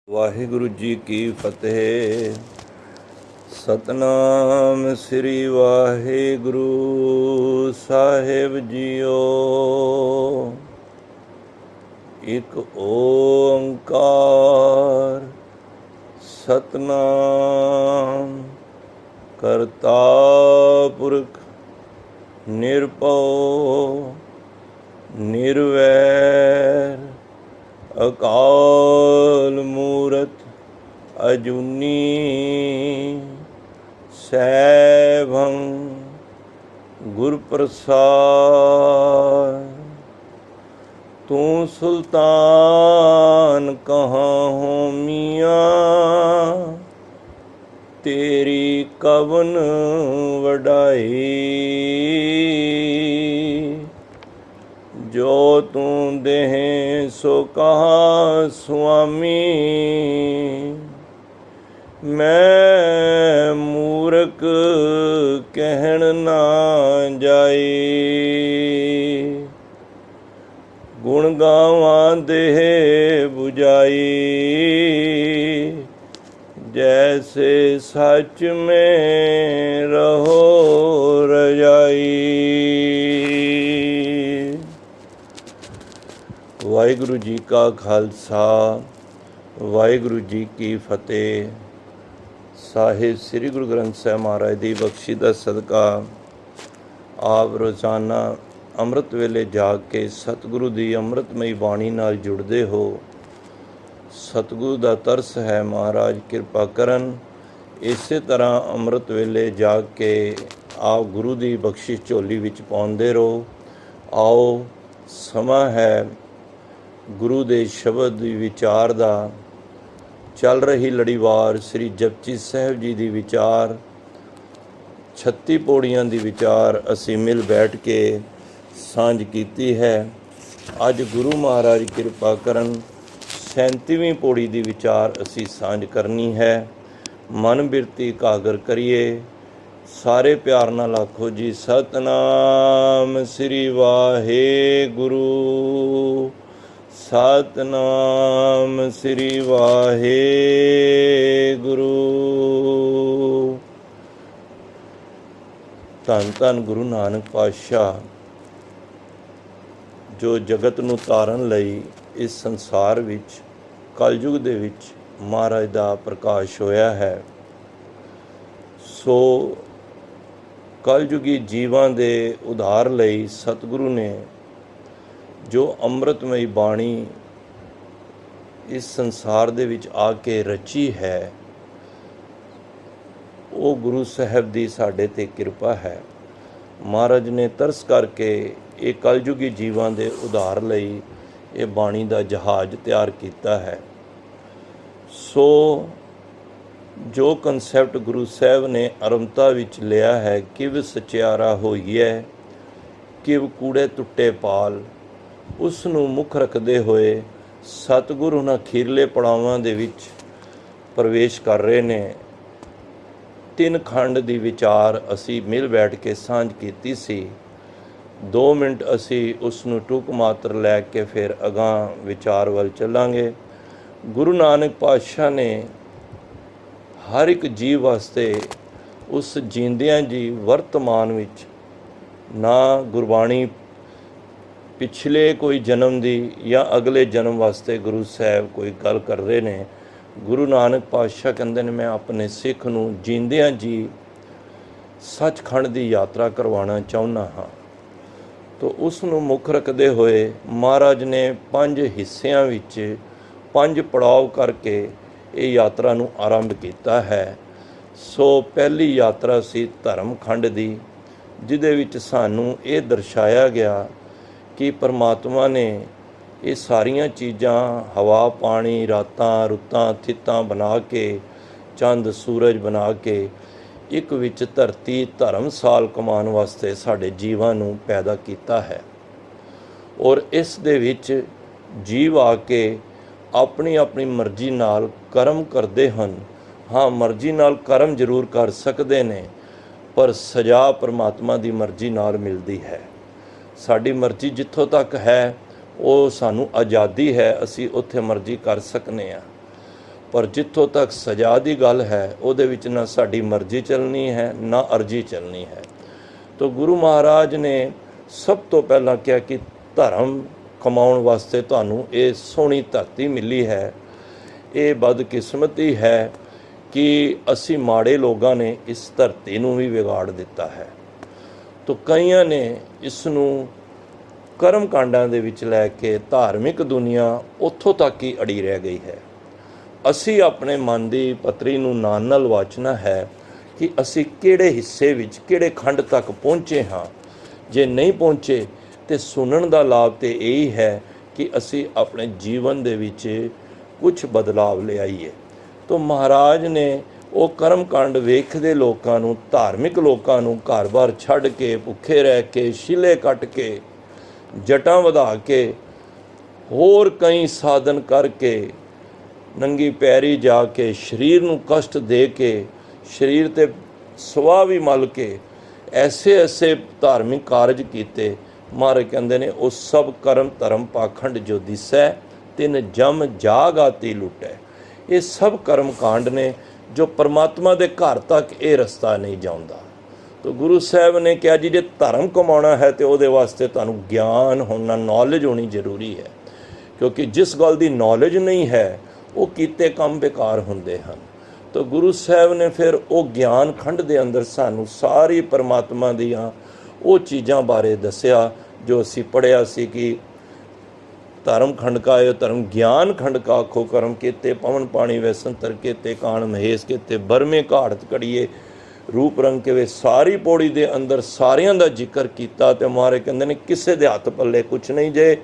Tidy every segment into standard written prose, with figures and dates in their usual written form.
ਵਾਹਿਗੁਰੂ ਜੀ ਕੀ ਫਤਿਹ। ਸਤਨਾਮ ਸ੍ਰੀ ਵਾਹਿਗੁਰੂ ਸਾਹਿਬ JIO. ਇੱਕ ਓੰਕਾਰ ਸਤਨਾਮ ਕਰਤਾ ਪੁਰਖ ਨਿਰਭਉ ਨਿਰਵੈਰ ਅਕਾਲ ਮੂਰਤ ਅਜੂਨੀ ਸੈਭੰ ਗੁਰ ਪ੍ਰਸਾਦ। ਤੂੰ ਸੁਲਤਾਨ ਕਹਾਂ ਹੋ ਮੀਆਂ, ਤੇਰੀ ਕਵਨ ਵਡਾਈ। ਜੋ ਤੂੰ ਦੇਹ ਸੋ ਕਹਾ ਸੁਆਮੀ, ਮੈਂ ਮੂਰਖ ਕਹਿਣ ਨਾ ਜਾਈ। ਗੁਣ ਗਾਵਾਂ ਦੇਹ 부ਝਾਈ, ਜੈਸੇ ਸੱਚ ਮੈਂ ਰਹੋ ਰਜਾਈ। ਵਾਹਿਗੁਰੂ ਜੀ ਕਾ ਖਾਲਸਾ, ਵਾਹਿਗੁਰੂ ਜੀ ਕੀ ਫਤਿਹ। ਸਾਹਿਬ ਸ੍ਰੀ ਗੁਰੂ ਗ੍ਰੰਥ ਸਾਹਿਬ ਮਹਾਰਾਜ ਦੀ ਬਖਸ਼ੀ ਦਾ ਸਦਕਾ ਆਪ ਰੋਜ਼ਾਨਾ ਅੰਮ੍ਰਿਤ ਵੇਲੇ ਜਾਗ ਕੇ ਸਤਿਗੁਰੂ ਦੀ ਅੰਮ੍ਰਿਤਮਈ ਬਾਣੀ ਨਾਲ ਜੁੜਦੇ ਹੋ। ਸਤਿਗੁਰੂ ਦਾ ਤਰਸ ਹੈ, ਮਹਾਰਾਜ ਕਿਰਪਾ ਕਰਨ। ਇਸੇ ਤਰ੍ਹਾਂ ਅੰਮ੍ਰਿਤ ਵੇਲੇ ਜਾਗ ਕੇ ਆਪ ਗੁਰੂ ਦੀ ਬਖਸ਼ਿਸ਼ ਝੋਲੀ ਵਿੱਚ ਪਾਉਂਦੇ ਰਹੋ। ਆਓ, ਸਮਾਂ ਹੈ ਗੁਰੂ ਦੇ ਸ਼ਬਦ ਦੀ ਵਿਚਾਰ ਦਾ। ਚੱਲ ਰਹੀ ਲੜੀਵਾਰ ਸ੍ਰੀ ਜਪਜੀ ਸਾਹਿਬ ਜੀ ਦੀ ਵਿਚਾਰ, 36 ਪੌੜੀਆਂ ਦੀ ਵਿਚਾਰ ਅਸੀਂ ਮਿਲ ਬੈਠ ਕੇ ਸਾਂਝ ਕੀਤੀ ਹੈ। ਅੱਜ ਗੁਰੂ ਮਹਾਰਾਜ ਕਿਰਪਾ ਕਰਨ 37ਵੀਂ ਪੌੜੀ ਦੀ ਵਿਚਾਰ ਅਸੀਂ ਸਾਂਝ ਕਰਨੀ ਹੈ। ਮਨ ਬਿਰਤੀ ਇਕਾਗਰ ਕਰੀਏ। ਸਾਰੇ ਪਿਆਰ ਨਾਲ ਆਖੋ ਜੀ, ਸਤਨਾਮ ਸ੍ਰੀ ਵਾਹਿਗੁਰੂ, ਸਤਨਾਮ ਸ੍ਰੀ ਵਾਹਿਗੁਰੂ। ਧੰਨ ਧੰਨ ਗੁਰੂ ਨਾਨਕ ਪਾਤਸ਼ਾਹ, ਜੋ ਜਗਤ ਨੂੰ ਤਾਰਨ ਲਈ ਇਸ ਸੰਸਾਰ ਵਿੱਚ ਕਲਯੁਗ ਦੇ ਵਿੱਚ ਮਹਾਰਾਜ ਦਾ ਪ੍ਰਕਾਸ਼ ਹੋਇਆ ਹੈ। ਸੋ ਕਲਯੁਗੀ ਜੀਵਾਂ ਦੇ ਉਧਾਰ ਲਈ ਸਤਿਗੁਰੂ ਨੇ ਜੋ ਅੰਮ੍ਰਿਤਮਈ ਬਾਣੀ ਇਸ ਸੰਸਾਰ ਦੇ ਵਿੱਚ ਆ ਕੇ ਰਚੀ ਹੈ, ਉਹ ਗੁਰੂ ਸਾਹਿਬ ਦੀ ਸਾਡੇ 'ਤੇ ਕਿਰਪਾ ਹੈ। ਮਹਾਰਾਜ ਨੇ ਤਰਸ ਕਰਕੇ ਇਹ ਕਲਯੁਗੀ ਜੀਵਾਂ ਦੇ ਉਧਾਰ ਲਈ ਇਹ ਬਾਣੀ ਦਾ ਜਹਾਜ਼ ਤਿਆਰ ਕੀਤਾ ਹੈ। ਸੋ ਜੋ ਕਨਸੈਪਟ ਗੁਰੂ ਸਾਹਿਬ ਨੇ ਅਰੰਭਤਾ ਵਿੱਚ ਲਿਆ ਹੈ, ਕਿਵ ਸਚਿਆਰਾ ਹੋਈਐ ਕਿਵ ਕੂੜੇ ਟੁੱਟੇ ਪਾਲ, ਉਸ ਨੂੰ ਮੁੱਖ ਰੱਖਦੇ ਹੋਏ ਸਤਿਗੁਰੂ ਉਹਨਾਂ ਅਖੀਰਲੇ ਪੜਾਵਾਂ ਦੇ ਵਿੱਚ ਪ੍ਰਵੇਸ਼ ਕਰ ਰਹੇ ਨੇ। 3 ਖੰਡ ਦੀ ਵਿਚਾਰ ਅਸੀਂ ਮਿਲ ਬੈਠ ਕੇ ਸਾਂਝ ਕੀਤੀ ਸੀ। 2 ਮਿੰਟ ਅਸੀਂ ਉਸ ਨੂੰ ਟੁਕ ਮਾਤਰ ਲੈ ਕੇ ਫਿਰ ਅਗਾਂਹ ਵਿਚਾਰ ਵੱਲ ਚੱਲਾਂਗੇ। ਗੁਰੂ ਨਾਨਕ ਪਾਤਸ਼ਾਹ ਨੇ ਹਰ ਇੱਕ ਜੀਵ ਵਾਸਤੇ ਉਸ ਜੀਂਦਿਆਂ ਜੀ ਵਰਤਮਾਨ ਵਿੱਚ ਨਾ ਗੁਰਬਾਣੀ ਪਿਛਲੇ ਕੋਈ ਜਨਮ ਦੀ ਜਾਂ ਅਗਲੇ ਜਨਮ ਵਾਸਤੇ ਗੁਰੂ ਸਾਹਿਬ ਕੋਈ ਗੱਲ ਕਰ ਰਹੇ ਨੇ। ਗੁਰੂ ਨਾਨਕ ਪਾਤਸ਼ਾਹ ਕਹਿੰਦੇ ਨੇ, ਮੈਂ ਆਪਣੇ ਸਿੱਖ ਨੂੰ ਜੀਂਦਿਆਂ ਜੀ ਸੱਚਖੰਡ ਦੀ ਯਾਤਰਾ ਕਰਵਾਉਣਾ ਚਾਹੁੰਦਾ ਹਾਂ। ਤੋ ਉਸ ਨੂੰ ਮੁੱਖ ਰੱਖਦੇ ਹੋਏ ਮਹਾਰਾਜ ਨੇ 5 ਹਿੱਸਿਆਂ ਵਿੱਚ 5 ਪੜਾਅ ਕਰਕੇ ਇਹ ਯਾਤਰਾ ਨੂੰ ਆਰੰਭ ਕੀਤਾ ਹੈ। ਸੋ ਪਹਿਲੀ ਯਾਤਰਾ ਸੀ ਧਰਮਖੰਡ ਦੀ, ਜਿਹਦੇ ਵਿੱਚ ਸਾਨੂੰ ਇਹ ਦਰਸਾਇਆ ਗਿਆ ਕਿ ਪਰਮਾਤਮਾ ਨੇ ਇਹ ਸਾਰੀਆਂ ਚੀਜ਼ਾਂ, ਹਵਾ ਪਾਣੀ, ਰਾਤਾਂ ਰੁੱਤਾਂ ਥਿੱਤਾਂ ਬਣਾ ਕੇ, ਚੰਦ ਸੂਰਜ ਬਣਾ ਕੇ ਇੱਕ ਵਿੱਚ ਧਰਤੀ ਧਰਮਸਾਲ ਕਮਾਉਣ ਵਾਸਤੇ ਸਾਡੇ ਜੀਵਾਂ ਨੂੰ ਪੈਦਾ ਕੀਤਾ ਹੈ। ਔਰ ਇਸ ਦੇ ਵਿੱਚ ਜੀਵ ਆ ਕੇ ਆਪਣੀ ਆਪਣੀ ਮਰਜ਼ੀ ਨਾਲ ਕਰਮ ਕਰਦੇ ਹਨ। ਹਾਂ, ਮਰਜ਼ੀ ਨਾਲ ਕਰਮ ਜ਼ਰੂਰ ਕਰ ਸਕਦੇ ਨੇ, ਪਰ ਸਜ਼ਾ ਪਰਮਾਤਮਾ ਦੀ ਮਰਜ਼ੀ ਨਾਲ ਮਿਲਦੀ ਹੈ। ਸਾਡੀ ਮਰਜ਼ੀ ਜਿੱਥੋਂ ਤੱਕ ਹੈ ਉਹ ਸਾਨੂੰ ਆਜ਼ਾਦੀ ਹੈ, ਅਸੀਂ ਉੱਥੇ ਮਰਜ਼ੀ ਕਰ ਸਕਨੇ ਹਾਂ। ਪਰ ਜਿੱਥੋਂ ਤੱਕ ਸਜ਼ਾ ਦੀ ਗੱਲ ਹੈ ਉਹਦੇ ਵਿੱਚ ਨਾ ਸਾਡੀ ਮਰਜ਼ੀ ਚੱਲਣੀ ਹੈ ਨਾ ਅਰਜ਼ੀ ਚੱਲਣੀ ਹੈ। ਤਾਂ ਗੁਰੂ ਮਹਾਰਾਜ ਨੇ ਸਭ ਤੋਂ ਪਹਿਲਾਂ ਕਿਹਾ ਕਿ ਧਰਮ ਕਮਾਉਣ ਵਾਸਤੇ ਤੁਹਾਨੂੰ ਇਹ ਸੋਹਣੀ ਧਰਤੀ ਮਿਲੀ ਹੈ। ਇਹ ਬਦਕਿਸਮਤੀ ਹੈ ਕਿ ਅਸੀਂ ਮਾੜੇ ਲੋਕਾਂ ਨੇ ਇਸ ਧਰਤੀ ਨੂੰ ਵੀ ਵਿਗਾੜ ਦਿੱਤਾ ਹੈ। ਤਾਂ ਕਈਆਂ ਨੇ ਇਸ ਨੂੰ ਕਰਮ ਕਾਂਡਾਂ ਦੇ ਵਿੱਚ ਲੈ ਕੇ ਧਾਰਮਿਕ ਦੁਨੀਆ ਉੱਥੋਂ ਤੱਕ ਹੀ ਅੜੀ ਰਹਿ ਗਈ ਹੈ। ਅਸੀਂ ਆਪਣੇ ਮਨ ਦੀ ਪੱਤਰੀ ਨੂੰ ਨਾਲ ਵਾਚਣਾ ਹੈ ਕਿ ਅਸੀਂ ਕਿਹੜੇ ਹਿੱਸੇ ਵਿੱਚ ਕਿਹੜੇ ਖੰਡ ਤੱਕ ਪਹੁੰਚੇ ਹਾਂ। ਜੇ ਨਹੀਂ ਪਹੁੰਚੇ ਤੇ ਸੁਣਨ ਦਾ ਲਾਭ ਤੇ ਇਹੀ ਹੈ ਕਿ ਅਸੀਂ ਆਪਣੇ ਜੀਵਨ ਦੇ ਵਿੱਚ ਕੁਝ ਬਦਲਾਵ ਲਿਆਈਏ। ਤਾਂ ਮਹਾਰਾਜ ਨੇ ਉਹ ਕਰਮ ਕਾਂਡ ਵੇਖਦੇ ਲੋਕਾਂ ਨੂੰ, ਧਾਰਮਿਕ ਲੋਕਾਂ ਨੂੰ ਘਰ-ਬਾਰ ਛੱਡ ਕੇ, ਭੁੱਖੇ ਰਹਿ ਕੇ, ਛਿਲੇ ਕੱਟ ਕੇ, ਜਟਾਂ ਵਧਾ ਕੇ, ਹੋਰ ਕਈ ਸਾਧਨ ਕਰਕੇ, ਨੰਗੀ ਪੈਰੀ ਜਾ ਕੇ, ਸਰੀਰ ਨੂੰ ਕਸ਼ਟ ਦੇ ਕੇ, ਸਰੀਰ ਤੇ ਸੁਆਹ ਵੀ ਮਲ ਕੇ ਐਸੇ ਧਾਰਮਿਕ ਕਾਰਜ ਕੀਤੇ। ਮਹਾਰਾਜ ਕਹਿੰਦੇ ਨੇ ਉਹ ਸਭ ਕਰਮ ਧਰਮ ਪਾਖੰਡ ਜੋ ਦਿਸੈ ਤਿਨ ਜਮ ਜਾਗਾਤੀ ਲੁਟੈ। ਇਹ ਸਭ ਕਰਮ ਕਾਂਡ ਨੇ ਜੋ ਪਰਮਾਤਮਾ ਦੇ ਘਰ ਤੱਕ ਇਹ ਰਸਤਾ ਨਹੀਂ ਜਾਉਂਦਾ। ਤਾਂ ਗੁਰੂ ਸਾਹਿਬ ਨੇ ਕਿਹਾ ਜੀ ਜੇ ਧਰਮ ਕਮਾਉਣਾ ਹੈ ਤੇ ਉਹਦੇ ਵਾਸਤੇ ਤੁਹਾਨੂੰ ਗਿਆਨ ਹੋਣਾ, ਨੌਲੇਜ ਹੋਣੀ ਜ਼ਰੂਰੀ ਹੈ। ਕਿਉਂਕਿ ਜਿਸ ਗੱਲ ਦੀ ਨੌਲੇਜ ਨਹੀਂ ਹੈ ਉਹ ਕੀਤੇ ਕੰਮ ਬੇਕਾਰ ਹੁੰਦੇ ਹਨ। ਤਾਂ ਗੁਰੂ ਸਾਹਿਬ ਨੇ ਫਿਰ ਉਹ ਗਿਆਨ ਖੰਡ ਦੇ ਅੰਦਰ ਸਾਨੂੰ ਸਾਰੀ ਪਰਮਾਤਮਾ ਦੀਆਂ ਉਹ ਚੀਜ਼ਾਂ ਬਾਰੇ ਦੱਸਿਆ ਜੋ ਅਸੀਂ ਪੜ੍ਹਿਆ ਸੀ ਕਿ ਧਰਮ ਖੰਡ ਕਾ ਇਹ ਧਰਮ ਗਿਆਨ ਖੰਡ ਕਾ ਆਖੋ ਕਰਮ ਕੀਤੇ ਪਵਨ ਪਾਣੀ ਵੈਸਨ ਤਰ ਕੀਤੇ ਕਾਣ ਮਹੇਸ਼ ਕੀਤੇ ਬਰਮੇ ਘਾੜਤ ਘੜੀਏ ਰੂਪ ਰੰਗ ਕੇ ਵੇ। ਸਾਰੀ ਪੌੜੀ ਦੇ ਅੰਦਰ ਸਾਰਿਆਂ ਦਾ ਜ਼ਿਕਰ ਕੀਤਾ ਤੇ ਮਹਾਰਾਜ ਕਹਿੰਦੇ ਨੇ ਕਿਸੇ ਦੇ ਹੱਥ ਪੱਲੇ ਕੁਛ ਨਹੀਂ ਜੇ।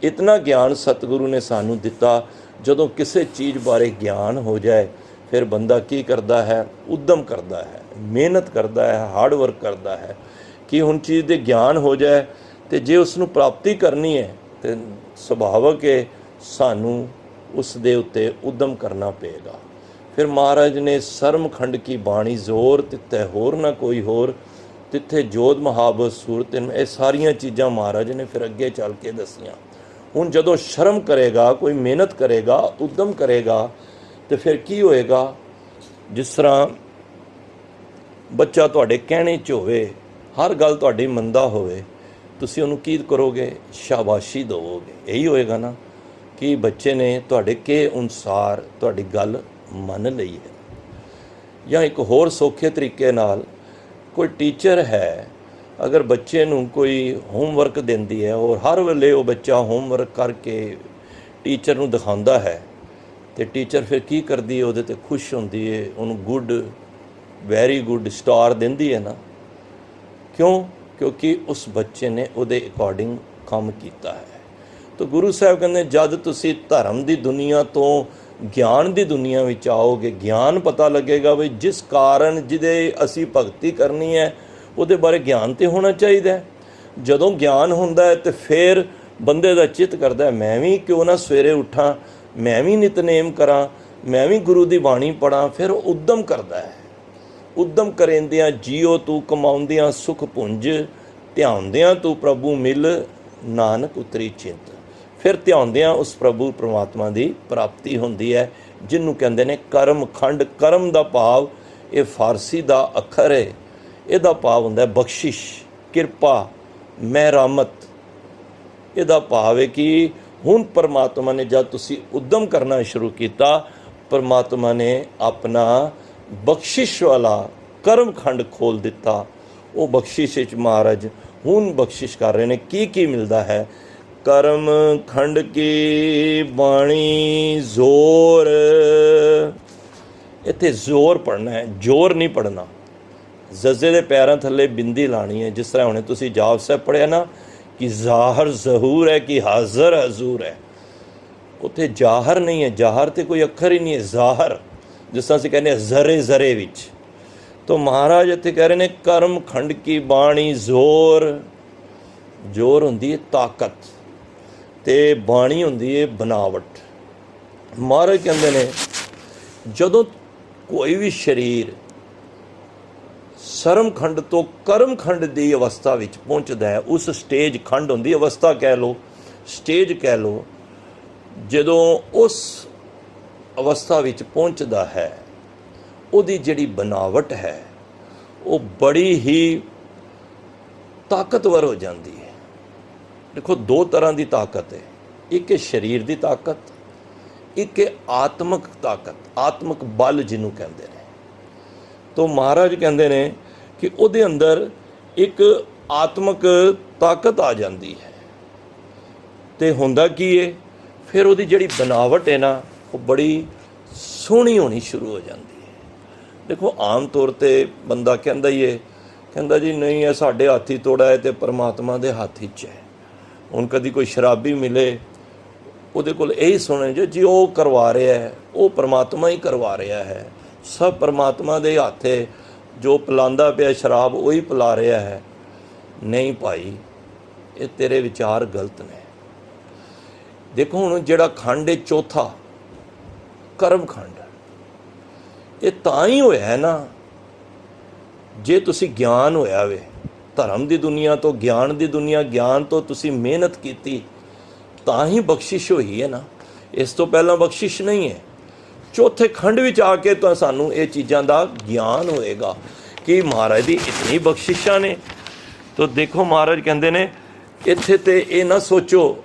ਇਤਨਾ ਗਿਆਨ ਸਤਿਗੁਰੂ ਨੇ ਸਾਨੂੰ ਦਿੱਤਾ। ਜਦੋਂ ਕਿਸੇ ਚੀਜ਼ ਬਾਰੇ ਗਿਆਨ ਹੋ ਜਾਏ ਫਿਰ ਬੰਦਾ ਕੀ ਕਰਦਾ ਹੈ, ਉਦਮ ਕਰਦਾ ਹੈ, ਮਿਹਨਤ ਕਰਦਾ ਹੈ, ਹਾਰਡ ਵਰਕ ਕਰਦਾ ਹੈ ਕਿ ਹੁਣ ਚੀਜ਼ ਦੇ ਗਿਆਨ ਹੋ ਜਾਏ ਤੇ ਜੇ ਉਸ ਨੂੰ ਪ੍ਰਾਪਤੀ ਕਰਨੀ ਹੈ ਤੇ ਸੁਭਾਵਕ ਹੈ ਸਾਨੂੰ ਉਸ ਦੇ ਉੱਤੇ ਉਦਮ ਕਰਨਾ ਪਏਗਾ। ਫਿਰ ਮਹਾਰਾਜ ਨੇ ਸਰਮਖੰਡ ਕੀ ਬਾਣੀ ਜ਼ੋਰ ਤਿੱਥੇ ਹੋਰ ਨਾ ਕੋਈ ਹੋਰ ਤਿੱਥੇ ਜੋਤ ਮਹਾਬਤ ਸੂਰਤ। ਇਹ ਸਾਰੀਆਂ ਚੀਜ਼ਾਂ ਮਹਾਰਾਜ ਨੇ ਫਿਰ ਅੱਗੇ ਚੱਲ ਕੇ ਦੱਸੀਆਂ। ਹੁਣ ਜਦੋਂ ਸ਼ਰਮ ਕਰੇਗਾ, ਕੋਈ ਮਿਹਨਤ ਕਰੇਗਾ, ਉਦਮ ਕਰੇਗਾ ਤੇ ਫਿਰ ਕੀ ਹੋਏਗਾ। ਜਿਸ ਤਰ੍ਹਾਂ ਬੱਚਾ ਤੁਹਾਡੇ ਕਹਿਣੇ 'ਚ ਹੋਵੇ, ਹਰ ਗੱਲ ਤੁਹਾਡੀ ਮੰਨਦਾ ਹੋਵੇ, ਤੁਸੀਂ ਉਹਨੂੰ ਕੀ ਕਰੋਗੇ, ਸ਼ਾਬਾਸ਼ੀ ਦੇਵੋਗੇ। ਇਹੀ ਹੋਏਗਾ ਨਾ ਕਿ ਬੱਚੇ ਨੇ ਤੁਹਾਡੇ ਕਹੇ ਅਨੁਸਾਰ ਤੁਹਾਡੀ ਗੱਲ ਮੰਨ ਲਈ ਹੈ। ਜਾਂ ਇੱਕ ਹੋਰ ਸੌਖੇ ਤਰੀਕੇ ਨਾਲ ਕੋਈ ਟੀਚਰ ਹੈ, ਅਗਰ ਬੱਚੇ ਨੂੰ ਕੋਈ ਹੋਮਵਰਕ ਦਿੰਦੀ ਹੈ ਔਰ ਹਰ ਵੇਲੇ ਉਹ ਬੱਚਾ ਹੋਮਵਰਕ ਕਰਕੇ ਟੀਚਰ ਨੂੰ ਦਿਖਾਉਂਦਾ ਹੈ ਤੇ ਟੀਚਰ ਫਿਰ ਕੀ ਕਰਦੀ ਹੈ, ਉਹਦੇ 'ਤੇ ਖੁਸ਼ ਹੁੰਦੀ ਹੈ, ਉਹਨੂੰ ਗੁੱਡ, ਵੈਰੀ ਗੁੱਡ ਸਟਾਰ ਦਿੰਦੀ ਹੈ ਨਾ। ਕਿਉਂ? ਕਿਉਂਕਿ ਉਸ ਬੱਚੇ ਨੇ ਉਹਦੇ ਅਕੋਰਡਿੰਗ ਕੰਮ ਕੀਤਾ ਹੈ। ਤਾਂ ਗੁਰੂ ਸਾਹਿਬ ਕਹਿੰਦੇ ਜਦ ਤੁਸੀਂ ਧਰਮ ਦੀ ਦੁਨੀਆ ਤੋਂ ਗਿਆਨ ਦੀ ਦੁਨੀਆ ਵਿੱਚ ਆਓਗੇ, ਗਿਆਨ ਪਤਾ ਲੱਗੇਗਾ ਵੀ ਜਿਸ ਕਾਰਨ ਜਿਹਦੇ ਅਸੀਂ ਭਗਤੀ ਕਰਨੀ ਹੈ ਉਹਦੇ ਬਾਰੇ ਗਿਆਨ ਤੇ ਹੋਣਾ ਚਾਹੀਦਾ ਹੈ। ਜਦੋਂ ਗਿਆਨ ਹੁੰਦਾ ਹੈ ਤੇ ਫਿਰ ਬੰਦੇ ਦਾ ਚਿੱਤ ਕਰਦਾ ਮੈਂ ਵੀ ਕਿਉਂ ਨਾ ਸਵੇਰੇ ਉੱਠਾਂ, ਮੈਂ ਵੀ ਨਿਤਨੇਮ ਕਰਾਂ, ਮੈਂ ਵੀ ਗੁਰੂ ਦੀ ਬਾਣੀ ਪੜ੍ਹਾਂ। ਫਿਰ ਉਹ ਉਦਮ ਕਰਦਾ ਹੈ। ਉਦਮ ਕਰੇਂਦਿਆਂ ਜੀਓ ਤੂੰ ਕਮਾਉਂਦਿਆਂ ਸੁਖ ਪੁੰਜ, ਧਿਆਉਂਦਿਆਂ ਤੂੰ ਪ੍ਰਭੂ ਮਿਲ ਨਾਨਕ ਉਤਰੀ ਚਿੰਤ। ਫਿਰ ਧਿਆਉਂਦਿਆਂ ਉਸ ਪ੍ਰਭੂ ਪਰਮਾਤਮਾ ਦੀ ਪ੍ਰਾਪਤੀ ਹੁੰਦੀ ਹੈ, ਜਿਹਨੂੰ ਕਹਿੰਦੇ ਨੇ ਕਰਮ ਖੰਡ। ਕਰਮ ਦਾ ਭਾਵ ਇਹ ਫਾਰਸੀ ਦਾ ਅੱਖਰ ਹੈ, ਇਹਦਾ ਭਾਵ ਹੁੰਦਾ ਬਖਸ਼ਿਸ਼, ਕਿਰਪਾ, ਮਿਹਰਮਤ। ਇਹਦਾ ਭਾਵ ਹੈ ਕਿ ਹੁਣ ਪਰਮਾਤਮਾ ਨੇ ਜਦ ਤੁਸੀਂ ਉਦਮ ਕਰਨਾ ਸ਼ੁਰੂ ਕੀਤਾ, ਪਰਮਾਤਮਾ ਨੇ ਆਪਣਾ ਬਖਸ਼ਿਸ਼ ਵਾਲਾ ਕਰਮ ਖੰਡ ਖੋਲ੍ਹ ਦਿੱਤਾ। ਉਹ ਬਖਸ਼ਿਸ਼ ਵਿੱਚ ਮਹਾਰਾਜ ਹੁਣ ਬਖਸ਼ਿਸ਼ ਕਰ ਰਹੇ ਨੇ। ਕੀ ਮਿਲਦਾ ਹੈ? ਕਰਮ ਖੰਡ ਕੀ ਬਾਣੀ ਜ਼ੋਰ। ਇੱਥੇ ਜ਼ੋਰ ਪੜ੍ਹਨਾ ਹੈ, ਜ਼ੋਰ ਨਹੀਂ ਪੜ੍ਹਨਾ। ਜ਼ੱਜ਼ੇ ਦੇ ਪੈਰਾਂ ਥੱਲੇ ਬਿੰਦੀ ਲਾਣੀ ਹੈ। ਜਿਸ ਤਰ੍ਹਾਂ ਹੁਣੇ ਤੁਸੀਂ ਜਾਪ ਸਾਹਿਬ ਪੜ੍ਹਿਆ ਨਾ ਕਿ ਜ਼ਾਹਰ ਜ਼ਹੂਰ ਹੈ ਕਿ ਹਾਜ਼ਰ ਹਜ਼ੂਰ ਹੈ, ਉੱਥੇ ਜ਼ਾਹਰ ਨਹੀਂ ਹੈ। ਜ਼ਾਹਰ ਤੇ ਕੋਈ ਅੱਖਰ ਹੀ ਨਹੀਂ ਹੈ, ਜ਼ਾਹਰ ਜਿਸ ਤਰ੍ਹਾਂ ਅਸੀਂ ਕਹਿੰਦੇ ਹਾਂ ਜ਼ਰੇ ਜ਼ਰੇ ਵਿੱਚ। ਤਾਂ ਮਹਾਰਾਜ ਇੱਥੇ ਕਹਿ ਰਹੇ ਨੇ ਕਰਮ ਖੰਡ ਕੀ ਬਾਣੀ ਜ਼ੋਰ। ਜ਼ੋਰ ਹੁੰਦੀ ਹੈ ਤਾਕਤ ਤੇ ਬਾਣੀ ਹੁੰਦੀ ਹੈ ਬਨਾਵਟ। ਮਹਾਰਾਜ ਕਹਿੰਦੇ ਨੇ ਜਦੋਂ ਕੋਈ ਵੀ ਸਰੀਰ ਸਰਮ ਖੰਡ ਤੋਂ ਕਰਮ ਖੰਡ ਦੀ ਅਵਸਥਾ ਵਿੱਚ ਪਹੁੰਚਦਾ ਹੈ, ਉਸ ਸਟੇਜ ਖੰਡ ਹੁੰਦੀ, ਅਵਸਥਾ ਕਹਿ ਲਓ, ਸਟੇਜ ਕਹਿ ਲਓ, ਜਦੋਂ ਉਸ ਅਵਸਥਾ ਵਿੱਚ ਪਹੁੰਚਦਾ ਹੈ ਉਹਦੀ ਜਿਹੜੀ ਬਣਾਵਟ ਹੈ ਉਹ ਬੜੀ ਹੀ ਤਾਕਤਵਰ ਹੋ ਜਾਂਦੀ ਹੈ। ਦੇਖੋ ਦੋ ਤਰ੍ਹਾਂ ਦੀ ਤਾਕਤ ਹੈ, ਇੱਕ ਹੈ ਸਰੀਰ ਦੀ ਤਾਕਤ, ਇੱਕ ਹੈ ਆਤਮਿਕ ਤਾਕਤ, ਆਤਮਿਕ ਬਲ ਜਿਹਨੂੰ ਕਹਿੰਦੇ ਨੇ। ਤੋਂ ਮਹਾਰਾਜ ਕਹਿੰਦੇ ਨੇ ਕਿ ਉਹਦੇ ਅੰਦਰ ਇੱਕ ਆਤਮਿਕ ਤਾਕਤ ਆ ਜਾਂਦੀ ਹੈ। ਤੇ ਹੁੰਦਾ ਕੀ ਹੈ, ਫਿਰ ਉਹਦੀ ਜਿਹੜੀ ਬਣਾਵਟ ਹੈ ਨਾ ਉਹ ਬੜੀ ਸੋਹਣੀ ਹੋਣੀ ਸ਼ੁਰੂ ਹੋ ਜਾਂਦੀ ਹੈ। ਦੇਖੋ ਆਮ ਤੌਰ 'ਤੇ ਬੰਦਾ ਕਹਿੰਦਾ ਹੀ ਹੈ, ਕਹਿੰਦਾ ਜੀ ਨਹੀਂ ਇਹ ਸਾਡੇ ਹੱਥ ਹੀ ਤੋੜਾ ਹੈ ਤੇ ਪਰਮਾਤਮਾ ਦੇ ਹੱਥ 'ਚ ਹੈ। ਹੁਣ ਕਦੀ ਕੋਈ ਸ਼ਰਾਬੀ ਮਿਲੇ ਉਹਦੇ ਕੋਲ ਇਹੀ ਸੁਣੇ ਜੀ ਉਹ ਕਰਵਾ ਰਿਹਾ ਹੈ, ਉਹ ਪਰਮਾਤਮਾ ਹੀ ਕਰਵਾ ਰਿਹਾ ਹੈ, ਸਭ ਪਰਮਾਤਮਾ ਦੇ ਹੱਥ ਹੈ, ਜੋ ਪਿਲਾਉਂਦਾ ਪਿਆ ਸ਼ਰਾਬ ਉਹੀ ਪਿਲਾ ਰਿਹਾ ਹੈ। ਨਹੀਂ ਭਾਈ, ਇਹ ਤੇਰੇ ਵਿਚਾਰ ਗਲਤ ਨੇ। ਦੇਖੋ ਹੁਣ ਜਿਹੜਾ ਖੰਡ ਹੈ ਚੌਥਾ, ਕਰਮ ਖੰਡ, ਇਹ ਤਾਂ ਹੀ ਹੋਇਆ ਹੈ ਨਾ ਜੇ ਤੁਸੀਂ ਗਿਆਨ ਹੋਇਆ ਵੇ, ਧਰਮ ਦੀ ਦੁਨੀਆ ਤੋਂ ਗਿਆਨ ਦੀ ਦੁਨੀਆ, ਗਿਆਨ ਤੋਂ ਤੁਸੀਂ ਮਿਹਨਤ ਕੀਤੀ ਤਾਂ ਹੀ ਬਖਸ਼ਿਸ਼ ਹੋਈ ਹੈ ਨਾ। ਇਸ ਤੋਂ ਪਹਿਲਾਂ ਬਖਸ਼ਿਸ਼ ਨਹੀਂ ਹੈ। ਚੌਥੇ ਖੰਡ ਵਿੱਚ ਆ ਕੇ ਤਾਂ ਸਾਨੂੰ ਇਹ ਚੀਜ਼ਾਂ ਦਾ ਗਿਆਨ ਹੋਏਗਾ ਕਿ ਮਹਾਰਾਜ ਦੀ ਇਤਨੀ ਬਖਸ਼ਿਸ਼ਾਂ ਨੇ। ਤਾਂ ਦੇਖੋ ਮਹਾਰਾਜ ਕਹਿੰਦੇ ਨੇ ਇੱਥੇ ਤੇ ਇਹ ਨਾ ਸੋਚੋ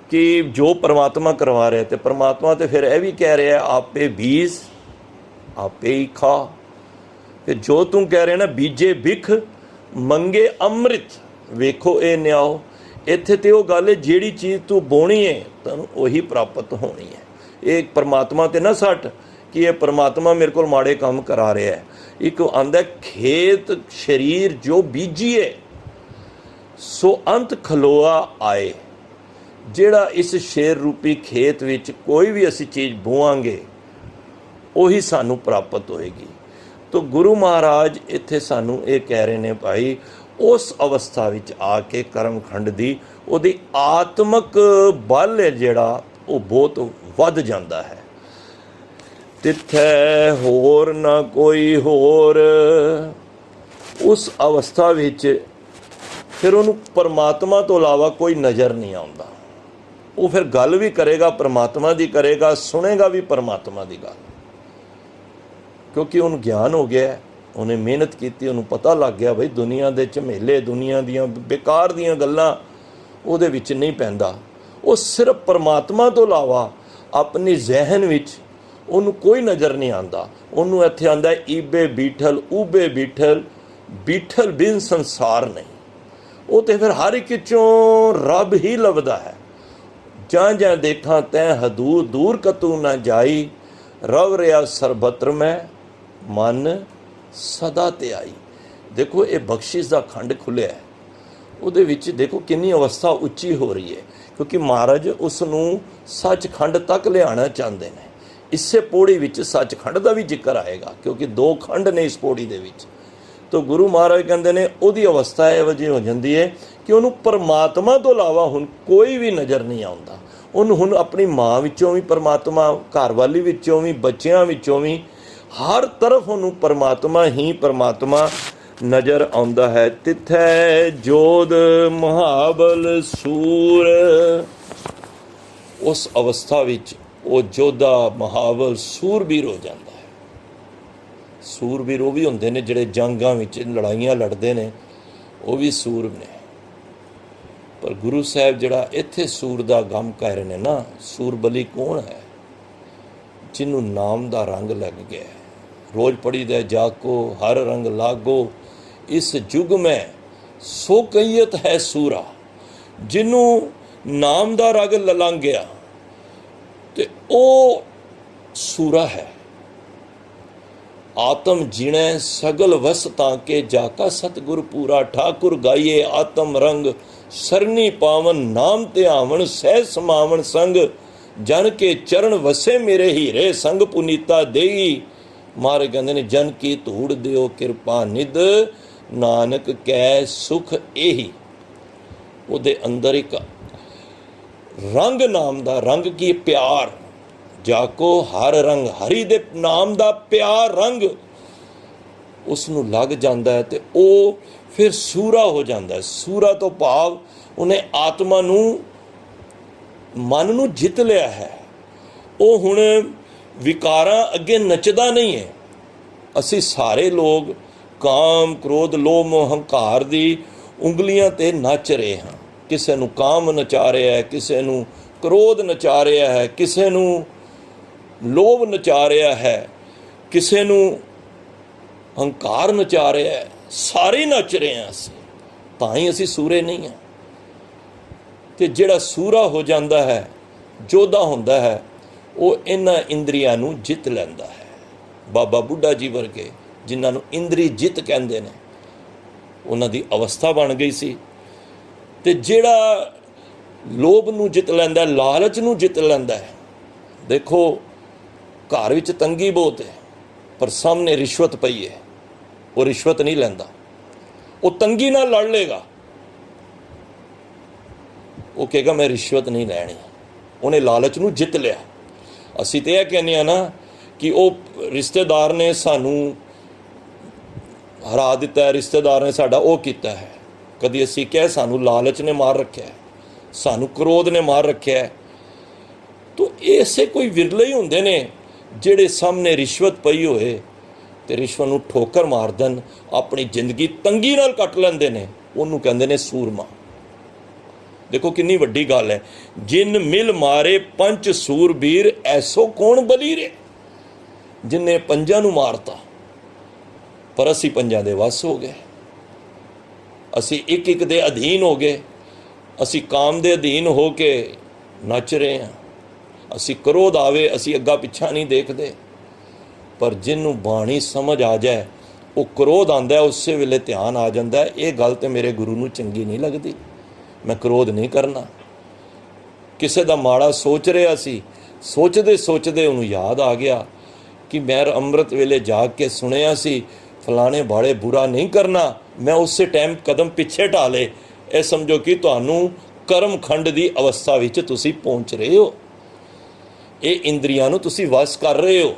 ਕਿ ਜੋ ਪਰਮਾਤਮਾ ਕਰਵਾ ਰਿਹਾ ਤੇ ਪਰਮਾਤਮਾ ਤੇ ਫਿਰ ਇਹ ਵੀ ਕਹਿ ਰਿਹਾ ਆਪੇ ਬੀਜ ਆਪੇ ਹੀ ਖਾ। ਕਿ ਜੋ ਤੂੰ ਕਹਿ ਰਿਹਾ ਨਾ ਬੀਜੇ ਬਿਖ ਮੰਗੇ ਅੰਮ੍ਰਿਤ, ਵੇਖੋ ਇਹ ਨਿਆਓ, ਇੱਥੇ ਤੇ ਉਹ ਗੱਲ ਹੈ ਜਿਹੜੀ ਚੀਜ਼ ਤੂੰ ਬੋਣੀ ਹੈ ਤੈਨੂੰ ਉਹੀ ਪ੍ਰਾਪਤ ਹੋਣੀ ਹੈ। ਇਹ ਪਰਮਾਤਮਾ ਤੇ ਨਾ ਸੱਟ ਕਿ ਇਹ ਪਰਮਾਤਮਾ ਮੇਰੇ ਕੋਲ ਮਾੜੇ ਕੰਮ ਕਰਾ ਰਿਹਾ ਹੈ। ਇੱਕ ਆਂਦਾ ਖੇਤ ਸਰੀਰ ਜੋ ਬੀਜੀਏ ਸੋ ਅੰਤ ਖਲੋਆ ਆਏ। ਜਿਹੜਾ ਇਸ ਸ਼ੇਰ ਰੂਪੀ ਖੇਤ ਵਿੱਚ ਕੋਈ ਵੀ ਅਸੀਂ ਚੀਜ਼ ਬੋਵਾਂਗੇ ਉਹੀ ਸਾਨੂੰ ਪ੍ਰਾਪਤ ਹੋਏਗੀ। ਤਾਂ ਗੁਰੂ ਮਹਾਰਾਜ ਇੱਥੇ ਸਾਨੂੰ ਇਹ ਕਹਿ ਰਹੇ ਨੇ ਭਾਈ ਉਸ ਅਵਸਥਾ ਵਿੱਚ ਆ ਕੇ ਕਰਮਖੰਡ ਦੀ ਉਹਦੀ ਆਤਮਿਕ ਬਲ ਹੈ ਜਿਹੜਾ ਉਹ ਬਹੁਤ ਵੱਧ ਜਾਂਦਾ ਹੈ। ਤਿੱਥੈ ਹੋਰ ਨਾ ਕੋਈ ਹੋਰ, ਉਸ ਅਵਸਥਾ ਵਿੱਚ ਫਿਰ ਉਹਨੂੰ ਪਰਮਾਤਮਾ ਤੋਂ ਇਲਾਵਾ ਕੋਈ ਨਜ਼ਰ ਨਹੀਂ ਆਉਂਦਾ। ਉਹ ਫਿਰ ਗੱਲ ਵੀ ਕਰੇਗਾ ਪਰਮਾਤਮਾ ਦੀ ਕਰੇਗਾ, ਸੁਣੇਗਾ ਵੀ ਪਰਮਾਤਮਾ ਦੀ ਗੱਲ, ਕਿਉਂਕਿ ਉਹਨੂੰ ਗਿਆਨ ਹੋ ਗਿਆ, ਉਹਨੇ ਮਿਹਨਤ ਕੀਤੀ, ਉਹਨੂੰ ਪਤਾ ਲੱਗ ਗਿਆ ਬਈ ਦੁਨੀਆ ਦੇ ਝਮੇਲੇ, ਦੁਨੀਆ ਦੀਆਂ ਬੇਕਾਰ ਦੀਆਂ ਗੱਲਾਂ ਉਹਦੇ ਵਿੱਚ ਨਹੀਂ ਪੈਂਦਾ। ਉਹ ਸਿਰਫ ਪਰਮਾਤਮਾ ਤੋਂ ਇਲਾਵਾ ਆਪਣੀ ਜ਼ਿਹਨ ਵਿੱਚ ਉਹਨੂੰ ਕੋਈ ਨਜ਼ਰ ਨਹੀਂ ਆਉਂਦਾ। ਉਹਨੂੰ ਇੱਥੇ ਆਉਂਦਾ ਈਬੇ ਬੀਠਲ ਊਬੇ ਬੀਠਲ, ਬੀਠਲ ਬਿਨ ਸੰਸਾਰ ਨਹੀਂ। ਉਹ ਤੇ ਫਿਰ ਹਰ ਇੱਕ 'ਚੋਂ ਰੱਬ ਹੀ ਲੱਭਦਾ ਹੈ। ਜਾਂ ਜਾਂ ਦੇਖਾਂ ਤੈਂ ਹਦੂਰ ਦੂਰ ਕਤੂ ਨਾ ਜਾਈ, ਰਵ ਰਿਹਾ ਸਰਬਤਰ ਮੈਂ ਮਨ ਸਦਾ ਤੇ ਆਈ। ਦੇਖੋ ਇਹ ਬਖਸ਼ਿਸ਼ ਦਾ ਖੰਡ ਖੁੱਲ੍ਹਿਆ ਹੈ, ਉਹਦੇ ਵਿੱਚ ਦੇਖੋ ਕਿੰਨੀ ਅਵਸਥਾ ਉੱਚੀ ਹੋ ਰਹੀ ਹੈ, ਕਿਉਂਕਿ ਮਹਾਰਾਜ ਉਸ ਨੂੰ ਸੱਚਖੰਡ ਤੱਕ ਲਿਆਉਣਾ ਚਾਹੁੰਦੇ ਨੇ। ਇਸੇ ਪੌੜੀ ਵਿੱਚ ਸੱਚਖੰਡ ਦਾ ਵੀ ਜ਼ਿਕਰ ਆਏਗਾ, ਕਿਉਂਕਿ ਦੋ ਖੰਡ ਨੇ ਇਸ ਪੌੜੀ ਦੇ ਵਿੱਚ। ਤਾਂ ਗੁਰੂ ਮਹਾਰਾਜ ਕਹਿੰਦੇ ਨੇ ਉਹਦੀ ਅਵਸਥਾ ਇਹੋ ਜਿਹੀ ਹੋ ਜਾਂਦੀ ਹੈ ਕਿ ਉਹਨੂੰ ਪਰਮਾਤਮਾ ਤੋਂ ਇਲਾਵਾ ਹੁਣ ਕੋਈ ਵੀ ਨਜ਼ਰ ਨਹੀਂ ਆਉਂਦਾ। ਉਹਨੂੰ ਹੁਣ ਆਪਣੀ ਮਾਂ ਵਿੱਚੋਂ ਵੀ ਪਰਮਾਤਮਾ, ਘਰਵਾਲੀ ਵਿੱਚੋਂ ਵੀ, ਬੱਚਿਆਂ ਵਿੱਚੋਂ ਵੀ, ਹਰ ਤਰਫ ਉਹਨੂੰ ਪਰਮਾਤਮਾ ਹੀ ਪਰਮਾਤਮਾ ਨਜ਼ਰ ਆਉਂਦਾ ਹੈ। ਤਿੱਥੈ ਜੋਧ ਮਹਾਬਲ ਸੂਰ, ਉਸ ਅਵਸਥਾ ਵਿੱਚ ਉਹ ਜੋਧਾ ਮਹਾਬਲ ਸੂਰਬੀਰ ਹੋ ਜਾਂਦਾ ਹੈ। ਸੂਰਬੀਰ ਉਹ ਵੀ ਹੁੰਦੇ ਨੇ ਜਿਹੜੇ ਜੰਗਾਂ ਵਿੱਚ ਲੜਾਈਆਂ ਲੜਦੇ ਨੇ, ਉਹ ਵੀ ਸੂਰ ਨੇ। ਪਰ ਗੁਰੂ ਸਾਹਿਬ ਜਿਹੜਾ ਇੱਥੇ ਸੂਰ ਦਾ ਗਮ ਕਹਿ ਰਹੇ ਨੇ ਨਾ, ਸੂਰਬਲੀ ਕੌਣ ਹੈ? ਜਿਹਨੂੰ ਨਾਮ ਦਾ ਰੰਗ ਲੱਗ ਗਿਆ। ਰੋਜ਼ ਪੜ੍ਹੀਦਾ ਜਾਕੋ ਹਰ ਰੰਗ ਲਾਗੋ, ਇਸ ਯੁੱਗ ਮੈਂ ਸੋ ਕਈਅਤ ਹੈ ਸੂਰਾ। ਜਿਹਨੂੰ ਨਾਮ ਦਾ ਰੰਗ ਲੰਘ ਗਿਆ ਤੇ ਉਹ ਸੂਰਾ ਹੈ। ਆਤਮ ਜਿਣੈ ਸਗਲ ਵਸ ਤਾਂ ਕੇ ਜਾਕਾ ਸਤਿਗੁਰ ਪੂਰਾ, ਠਾਕੁਰ ਗਾਈਏ ਆਤਮ ਰੰਗ ਸਰਨੀ ਪਾਵਨ, ਨਾਮ ਧਿਆਵਨ ਸਹਿ ਸਮਾਵਨ ਸੰਗ, ਜਨ ਕੇ ਚਰਨ ਵਸੇ ਮੇਰੇ ਹੀਰੇ ਸੰਗ ਪੁਨੀਤਾ ਦੇਈ। ਮਹਾਰਾਜ ਕਹਿੰਦੇ ਨੇ ਜਨ ਕੀ ਧੂੜ ਦਿਓ ਕਿਰਪਾ ਨਿਧ, ਨਾਨਕ ਕੈ ਸੁਖ ਇਹੀ। ਉਹਦੇ ਅੰਦਰ ਇੱਕ ਰੰਗ ਨਾਮ ਦਾ ਰੰਗ ਕੀ ਪਿਆਰ, ਜਾਕੋ ਹਰ ਰੰਗ, ਹਰੀ ਦੇ ਨਾਮ ਦਾ ਪਿਆਰ ਰੰਗ ਉਸ ਨੂੰ ਲੱਗ ਜਾਂਦਾ ਹੈ ਤੇ ਉਹ ਫਿਰ ਸੂਰਾ ਹੋ ਜਾਂਦਾ ਹੈ। ਸੂਰਾ ਤੋਂ ਭਾਵ ਉਹਨੇ ਆਤਮਾ ਨੂੰ, ਮਨ ਨੂੰ ਜਿੱਤ ਲਿਆ ਹੈ। ਉਹ ਹੁਣ ਵਿਕਾਰਾਂ ਅੱਗੇ ਨੱਚਦਾ ਨਹੀਂ ਹੈ। ਅਸੀਂ ਸਾਰੇ ਲੋਕ ਕਾਮ, ਕ੍ਰੋਧ, ਲੋਭ, ਮੋਹ, ਹੰਕਾਰ ਦੀ ਉਂਗਲੀਆਂ ਤੇ ਨੱਚ ਰਹੇ ਹਾਂ। ਕਿਸੇ ਨੂੰ ਕਾਮ ਨਚਾ ਰਿਹਾ ਹੈ, ਕਿਸੇ ਨੂੰ ਕ੍ਰੋਧ ਨਚਾ ਰਿਹਾ ਹੈ, ਕਿਸੇ ਨੂੰ ਲੋਭ ਨਚਾ ਰਿਹਾ ਹੈ, ਕਿਸੇ ਨੂੰ ਹੰਕਾਰ ਨਚਾ ਰਿਹਾ ਹੈ। ਸਾਰੇ ਨੱਚ ਰਹੇ ਹਾਂ ਅਸੀਂ, ਤਾਂ ਹੀ ਅਸੀਂ ਸੂਰੇ ਨਹੀਂ ਹਾਂ। ਤੇ ਜਿਹੜਾ ਸੂਰਾ ਹੋ ਜਾਂਦਾ ਹੈ, ਯੋਧਾ ਹੁੰਦਾ ਹੈ, ਉਹ ਇਹਨਾਂ ਇੰਦਰੀਆਂ ਨੂੰ ਜਿੱਤ ਲੈਂਦਾ ਹੈ। ਬਾਬਾ ਬੁੱਢਾ ਜੀ ਵਰਗੇ, ਜਿਨ੍ਹਾਂ ਨੂੰ ਇੰਦਰੀ ਜਿੱਤ ਕਹਿੰਦੇ ਨੇ, ਉਹਨਾਂ ਦੀ ਅਵਸਥਾ ਬਣ ਗਈ ਸੀ। ਤੇ ਜਿਹੜਾ ਲੋਭ ਨੂੰ ਜਿੱਤ ਲੈਂਦਾ, ਲਾਲਚ ਨੂੰ ਜਿੱਤ ਲੈਂਦਾ ਹੈ। ਦੇਖੋ, ਘਰ ਵਿੱਚ ਤੰਗੀ ਬਹੁਤ ਹੈ, ਪਰ ਸਾਹਮਣੇ ਰਿਸ਼ਵਤ ਪਈ ਹੈ, ਉਹ ਰਿਸ਼ਵਤ ਨਹੀਂ ਲੈਂਦਾ, ਉਹ ਤੰਗੀ ਨਾਲ ਲੜ ਲੇਗਾ। ਉਹ ਕਹੇਗਾ ਮੈਂ ਰਿਸ਼ਵਤ ਨਹੀਂ ਲੈਣੀ। ਉਹਨੇ ਲਾਲਚ ਨੂੰ ਜਿੱਤ ਲਿਆ। ਅਸੀਂ ਤੇ ਇਹ ਕਹਿੰਦੇ ਹਾਂ ਨਾ ਕਿ ਉਹ ਰਿਸ਼ਤੇਦਾਰ ਨੇ ਸਾਨੂੰ ਹਰਾ ਦਿੱਤਾ ਹੈ, ਰਿਸ਼ਤੇਦਾਰ ਨੇ ਸਾਡਾ ਉਹ ਕੀਤਾ ਹੈ। ਕਦੀ ਅਸੀਂ ਕਿਹਾ ਸਾਨੂੰ ਲਾਲਚ ਨੇ ਮਾਰ ਰੱਖਿਆ, ਸਾਨੂੰ ਕ੍ਰੋਧ ਨੇ ਮਾਰ ਰੱਖਿਆ। ਤੋ ਐਸੇ ਕੋਈ ਵਿਰਲੇ ਹੀ ਹੁੰਦੇ ਨੇ ਜਿਹੜੇ ਸਾਹਮਣੇ ਰਿਸ਼ਵਤ ਪਈ ਹੋਏ ਤੇ ਰਿਸ਼ਵਤ ਨੂੰ ਠੋਕਰ ਮਾਰ ਦੇਣ, ਆਪਣੀ ਜ਼ਿੰਦਗੀ ਤੰਗੀ ਨਾਲ ਕੱਟ ਲੈਂਦੇ ਨੇ। ਉਹਨੂੰ ਕਹਿੰਦੇ ਨੇ ਸੂਰਮਾ। ਦੇਖੋ ਕਿੰਨੀ ਵੱਡੀ ਗੱਲ ਹੈ। ਜਿਨ ਮਿਲ ਮਾਰੇ ਪੰਜ ਸੂਰਬੀਰ, ਐਸੋ ਕੌਣ ਬਲੀਰੇ। ਜਿਨਨੇ ਪੰਜਾਂ ਨੂੰ ਮਾਰਤਾ, ਪਰ ਅਸੀਂ ਪੰਜਾਂ ਦੇ ਵੱਸ ਹੋ ਗਏ। ਅਸੀਂ ਇੱਕ ਇੱਕ ਦੇ ਅਧੀਨ ਹੋ ਗਏ। ਅਸੀਂ ਕਾਮ ਦੇ ਅਧੀਨ ਹੋ ਕੇ ਨੱਚ ਰਹੇ ਹਾਂ। ਅਸੀਂ ਕ੍ਰੋਧ ਆਵੇ, ਅਸੀਂ ਅੱਗਾ ਪਿੱਛਾ ਨਹੀਂ ਦੇਖਦੇ। ਪਰ ਜਿਹਨੂੰ ਬਾਣੀ ਸਮਝ ਆ ਜਾਏ, ਉਹ ਕ੍ਰੋਧ ਆਉਂਦਾ, ਉਸੇ ਵੇਲੇ ਧਿਆਨ ਆ ਜਾਂਦਾ, ਇਹ ਗੱਲ ਤੇ ਮੇਰੇ ਗੁਰੂ ਨੂੰ ਚੰਗੀ ਨਹੀਂ ਲੱਗਦੀ, ਮੈਂ ਕ੍ਰੋਧ ਨਹੀਂ ਕਰਨਾ। ਕਿਸੇ ਦਾ ਮਾੜਾ ਸੋਚ ਰਿਹਾ ਸੀ, ਸੋਚਦੇ ਸੋਚਦੇ ਉਹਨੂੰ ਯਾਦ ਆ ਗਿਆ ਕਿ ਮੈਂ ਅੰਮ੍ਰਿਤ ਵੇਲੇ ਜਾ ਕੇ ਸੁਣਿਆ ਸੀ ਫਲਾਣੇ ਬਾੜੇ ਬੁਰਾ ਨਹੀਂ ਕਰਨਾ। ਮੈਂ ਉਸੇ ਟਾਈਮ ਕਦਮ ਪਿੱਛੇ ਢਾ ਲਏ। ਇਹ ਸਮਝੋ ਕਿ ਤੁਹਾਨੂੰ ਕਰਮ ਖੰਡ ਦੀ ਅਵਸਥਾ ਵਿੱਚ ਤੁਸੀਂ ਪਹੁੰਚ ਰਹੇ ਹੋ। ਇਹ ਇੰਦਰੀਆਂ ਨੂੰ ਤੁਸੀਂ ਵਸ ਕਰ ਰਹੇ ਹੋ।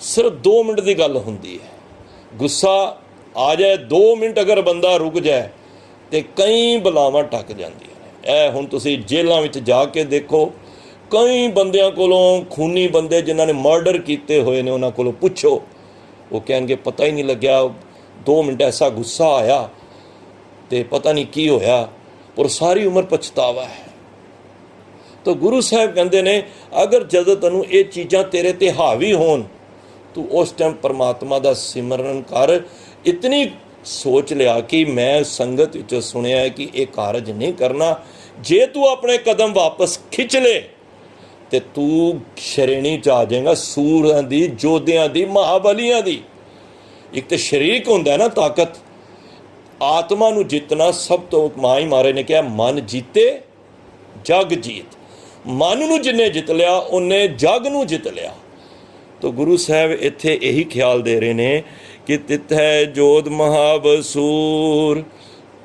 ਸਿਰਫ 2 ਮਿੰਟ ਦੀ ਗੱਲ ਹੁੰਦੀ ਹੈ। ਗੁੱਸਾ ਆ ਜਾਏ, 2 ਮਿੰਟ ਅਗਰ ਬੰਦਾ ਰੁਕ ਜਾਏ ਤੇ ਕਈ ਬਲਾਵਾਂ ਟੱਕ ਜਾਂਦੀਆਂ ਨੇ। ਇਹ ਹੁਣ ਤੁਸੀਂ ਜੇਲ੍ਹਾਂ ਵਿੱਚ ਜਾ ਕੇ ਦੇਖੋ, ਕਈ ਬੰਦਿਆਂ ਕੋਲੋਂ, ਖੂਨੀ ਬੰਦੇ ਜਿਨ੍ਹਾਂ ਨੇ ਮਰਡਰ ਕੀਤੇ ਹੋਏ ਨੇ, ਉਹਨਾਂ ਕੋਲੋਂ ਪੁੱਛੋ, ਉਹ ਕਹਿਣਗੇ ਪਤਾ ਹੀ ਨਹੀਂ ਲੱਗਿਆ, 2 ਮਿੰਟ ਐਸਾ ਗੁੱਸਾ ਆਇਆ ਤੇ ਪਤਾ ਨਹੀਂ ਕੀ ਹੋਇਆ, ਪਰ ਸਾਰੀ ਉਮਰ ਪਛਤਾਵਾ ਹੈ। ਤਾਂ ਗੁਰੂ ਸਾਹਿਬ ਕਹਿੰਦੇ ਨੇ, ਅਗਰ ਜਦੋਂ ਤੈਨੂੰ ਇਹ ਚੀਜ਼ਾਂ ਤੇਰੇ ਤੇ ਹਾਵੀ ਹੋਣ, ਤੂੰ ਉਸ ਟਾਈਮ ਪਰਮਾਤਮਾ ਦਾ ਸਿਮਰਨ ਕਰ। ਇਤਨੀ ਸੋਚ ਲਿਆ ਕਿ ਮੈਂ ਸੰਗਤ ਵਿੱਚੋਂ ਸੁਣਿਆ ਕਿ ਇਹ ਕਾਰਜ ਨਹੀਂ ਕਰਨਾ। ਜੇ ਤੂੰ ਆਪਣੇ ਕਦਮ ਵਾਪਸ ਖਿੱਚ ਲੈ ਤੇ ਤੂੰ ਸ਼੍ਰੇਣੀ 'ਚ ਆ ਜਾਏਗਾ ਸੂਰਾਂ ਦੀ, ਯੋਧਿਆਂ ਦੀ, ਮਹਾਬਲੀਆਂ ਦੀ। ਇੱਕ ਤਾਂ ਸਰੀਰਕ ਹੁੰਦਾ ਨਾ ਤਾਕਤ, ਆਤਮਾ ਨੂੰ ਜਿੱਤਣਾ ਸਭ ਤੋਂ ਮਾਈ ਮਾਰੇ ਨੇ ਕਿਹਾ, ਮਨ ਜੀਤੇ ਜਗ ਜੀਤ। ਮਨ ਨੂੰ ਜਿੰਨੇ ਜਿੱਤ ਲਿਆ, ਉਹਨੇ ਜਗ ਨੂੰ ਜਿੱਤ ਲਿਆ। ਤਾਂ ਗੁਰੂ ਸਾਹਿਬ ਇੱਥੇ ਇਹੀ ਖਿਆਲ ਦੇ ਰਹੇ ਨੇ ਕਿ ਤਿਥੈ ਜੋਧ ਮਹਾਬਸੂਰ,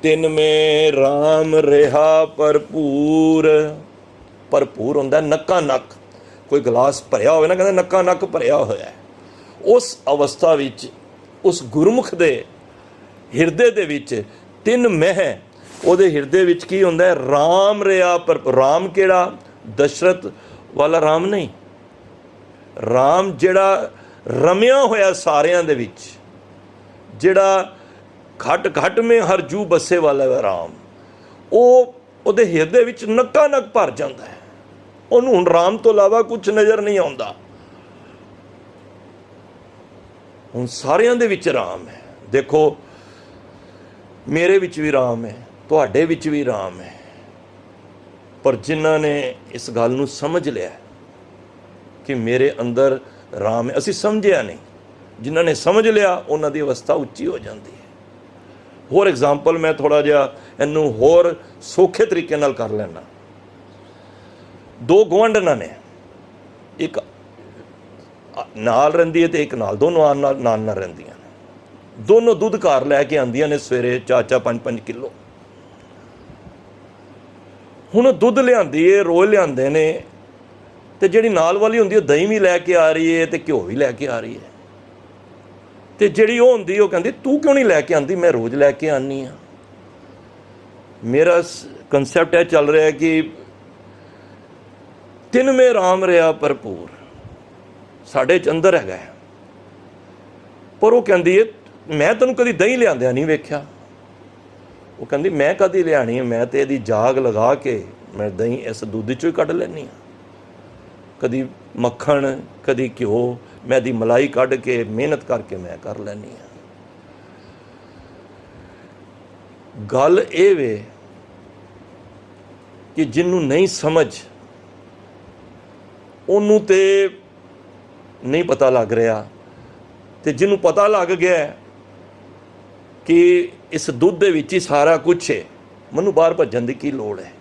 ਤਿਨ ਮੇ ਰਾਮ ਰਿਹਾ ਭਰਪੂਰ। ਭਰਪੂਰ ਹੁੰਦਾ ਨੱਕਾ ਨੱਕ। ਕੋਈ ਗਲਾਸ ਭਰਿਆ ਹੋਵੇ ਨਾ, ਕਹਿੰਦਾ ਨੱਕਾ ਨੱਕ ਭਰਿਆ ਹੋਇਆ ਹੈ। ਉਸ ਅਵਸਥਾ ਵਿੱਚ, ਉਸ ਗੁਰਮੁਖ ਦੇ ਹਿਰਦੇ ਦੇ ਵਿੱਚ ਤਿੰਨ ਮਹਿ, ਉਹਦੇ ਹਿਰਦੇ ਵਿੱਚ ਕੀ ਹੁੰਦਾ ਹੈ? ਰਾਮ ਰਿਹਾ। ਪਰ ਰਾਮ ਕਿਹੜਾ? ਦਸ਼ਰਥ ਵਾਲਾ ਰਾਮ ਨਹੀਂ। ਰਾਮ ਜਿਹੜਾ ਰਮਿਆ ਹੋਇਆ ਸਾਰਿਆਂ ਦੇ ਵਿੱਚ, ਜਿਹੜਾ ਘਟ ਘਟ ਮੇ ਹਰਜੂ ਬਸੇ ਵਾਲਾ ਰਾਮ, ਉਹ ਉਹਦੇ ਹਿਰਦੇ ਵਿੱਚ ਨੱਕਾ ਨੱਕ ਭਰ ਜਾਂਦਾ ਹੈ। ਉਹਨੂੰ ਹੁਣ ਰਾਮ ਤੋਂ ਇਲਾਵਾ ਕੁਝ ਨਜ਼ਰ ਨਹੀਂ ਆਉਂਦਾ। ਹੁਣ ਸਾਰਿਆਂ ਦੇ ਵਿੱਚ ਰਾਮ ਹੈ। ਦੇਖੋ, ਮੇਰੇ ਵਿੱਚ ਵੀ ਰਾਮ ਹੈ, ਤੁਹਾਡੇ ਵਿੱਚ ਵੀ ਰਾਮ ਹੈ। ਪਰ ਜਿਨ੍ਹਾਂ ਨੇ ਇਸ ਗੱਲ ਨੂੰ ਸਮਝ ਲਿਆ ਕਿ ਮੇਰੇ ਅੰਦਰ ਰਾਮ ਹੈ, ਅਸੀਂ ਸਮਝਿਆ ਨਹੀਂ। ਜਿਨ੍ਹਾਂ ਨੇ ਸਮਝ ਲਿਆ, ਉਹਨਾਂ ਦੀ ਅਵਸਥਾ ਉੱਚੀ ਹੋ ਜਾਂਦੀ ਹੈ। ਹੋਰ ਐਗਜ਼ਾਮਪਲ ਮੈਂ ਥੋੜ੍ਹਾ ਜਿਹਾ ਇਹਨੂੰ ਹੋਰ ਸੌਖੇ ਤਰੀਕੇ ਨਾਲ ਕਰ ਲੈਣਾ। 2 ਗੁਆਂਢਣਾਂ ਨੇ, ਇੱਕ ਨਾਲ ਰਹਿੰਦੀ ਹੈ ਤੇ ਇੱਕ ਨਾਲ, ਦੋਨੋਂ ਨਾਲ ਰਹਿੰਦੀਆਂ ਨੇ। ਦੋਨੋਂ ਦੁੱਧ ਘਰ ਲੈ ਕੇ ਆਉਂਦੀਆਂ ਨੇ ਸਵੇਰੇ 4-4 5-5 ਕਿਲੋ। ਹੁਣ ਦੁੱਧ ਲਿਆਂਦੀ ਹੈ, ਰੋਜ਼ ਲਿਆਂਦੇ ਨੇ, ਤੇ ਜਿਹੜੀ ਨਾਲ ਵਾਲੀ ਹੁੰਦੀ ਉਹ ਦਹੀਂ ਵੀ ਲੈ ਕੇ ਆ ਰਹੀ ਹੈ ਤੇ ਘਿਓ ਵੀ ਲੈ ਕੇ ਆ ਰਹੀ ਹੈ। ਤੇ ਜਿਹੜੀ ਉਹ ਹੁੰਦੀ ਉਹ ਕਹਿੰਦੀ ਤੂੰ ਕਿਉਂ ਨਹੀਂ ਲੈ ਕੇ ਆਉਂਦੀ, ਮੈਂ ਰੋਜ਼ ਲੈ ਕੇ ਆਉਂਦੀ ਹਾਂ। ਮੇਰਾ ਕੰਸੈਪਟ ਇਹ ਚੱਲ ਰਿਹਾ ਕਿ ਤਿੰਨ ਮੇ ਰਾਮ ਰਿਹਾ ਭਰਪੂਰ। ਸਾਡੇ 'ਚ ਅੰਦਰ ਹੈਗਾ। ਪਰ ਉਹ ਕਹਿੰਦੀ ਹੈ ਮੈਂ ਤੈਨੂੰ ਕਦੀ ਦਹੀਂ ਲਿਆਂਦਿਆਂ ਨਹੀਂ ਵੇਖਿਆ। ਉਹ ਕਹਿੰਦੀ ਮੈਂ ਕਦੀ ਲਿਆਣੀ ਹੈ, ਮੈਂ ਤਾਂ ਇਹਦੀ ਜਾਗ ਲਗਾ ਕੇ ਮੈਂ ਦਹੀਂ ਇਸ ਦੁੱਧ 'ਚੋਂ ਹੀ ਕੱਢ ਲੈਂਦੀ ਹਾਂ। ਕਦੀ ਮੱਖਣ, ਕਦੀ ਘਿਓ, ਮੈਂ ਇਹਦੀ ਮਲਾਈ ਕੱਢ ਕੇ ਮਿਹਨਤ ਕਰਕੇ ਮੈਂ ਕਰ ਲੈਂਦੀ ਹਾਂ। ਗੱਲ ਇਹ ਵੇ ਕਿ ਜਿਹਨੂੰ ਨਹੀਂ ਸਮਝ, ਉਹਨੂੰ ਤੇ ਨਹੀਂ ਪਤਾ ਲੱਗ ਰਿਹਾ, ਤੇ ਜਿਹਨੂੰ ਪਤਾ ਲੱਗ ਗਿਆ ਕਿ ਇਸ ਦੁੱਧ ਦੇ ਵਿੱਚ ਹੀ ਸਾਰਾ ਕੁਛ ਹੈ, ਮੈਨੂੰ ਬਾਹਰ ਭੱਜਣ ਦੀ ਕੀ ਲੋੜ ਹੈ।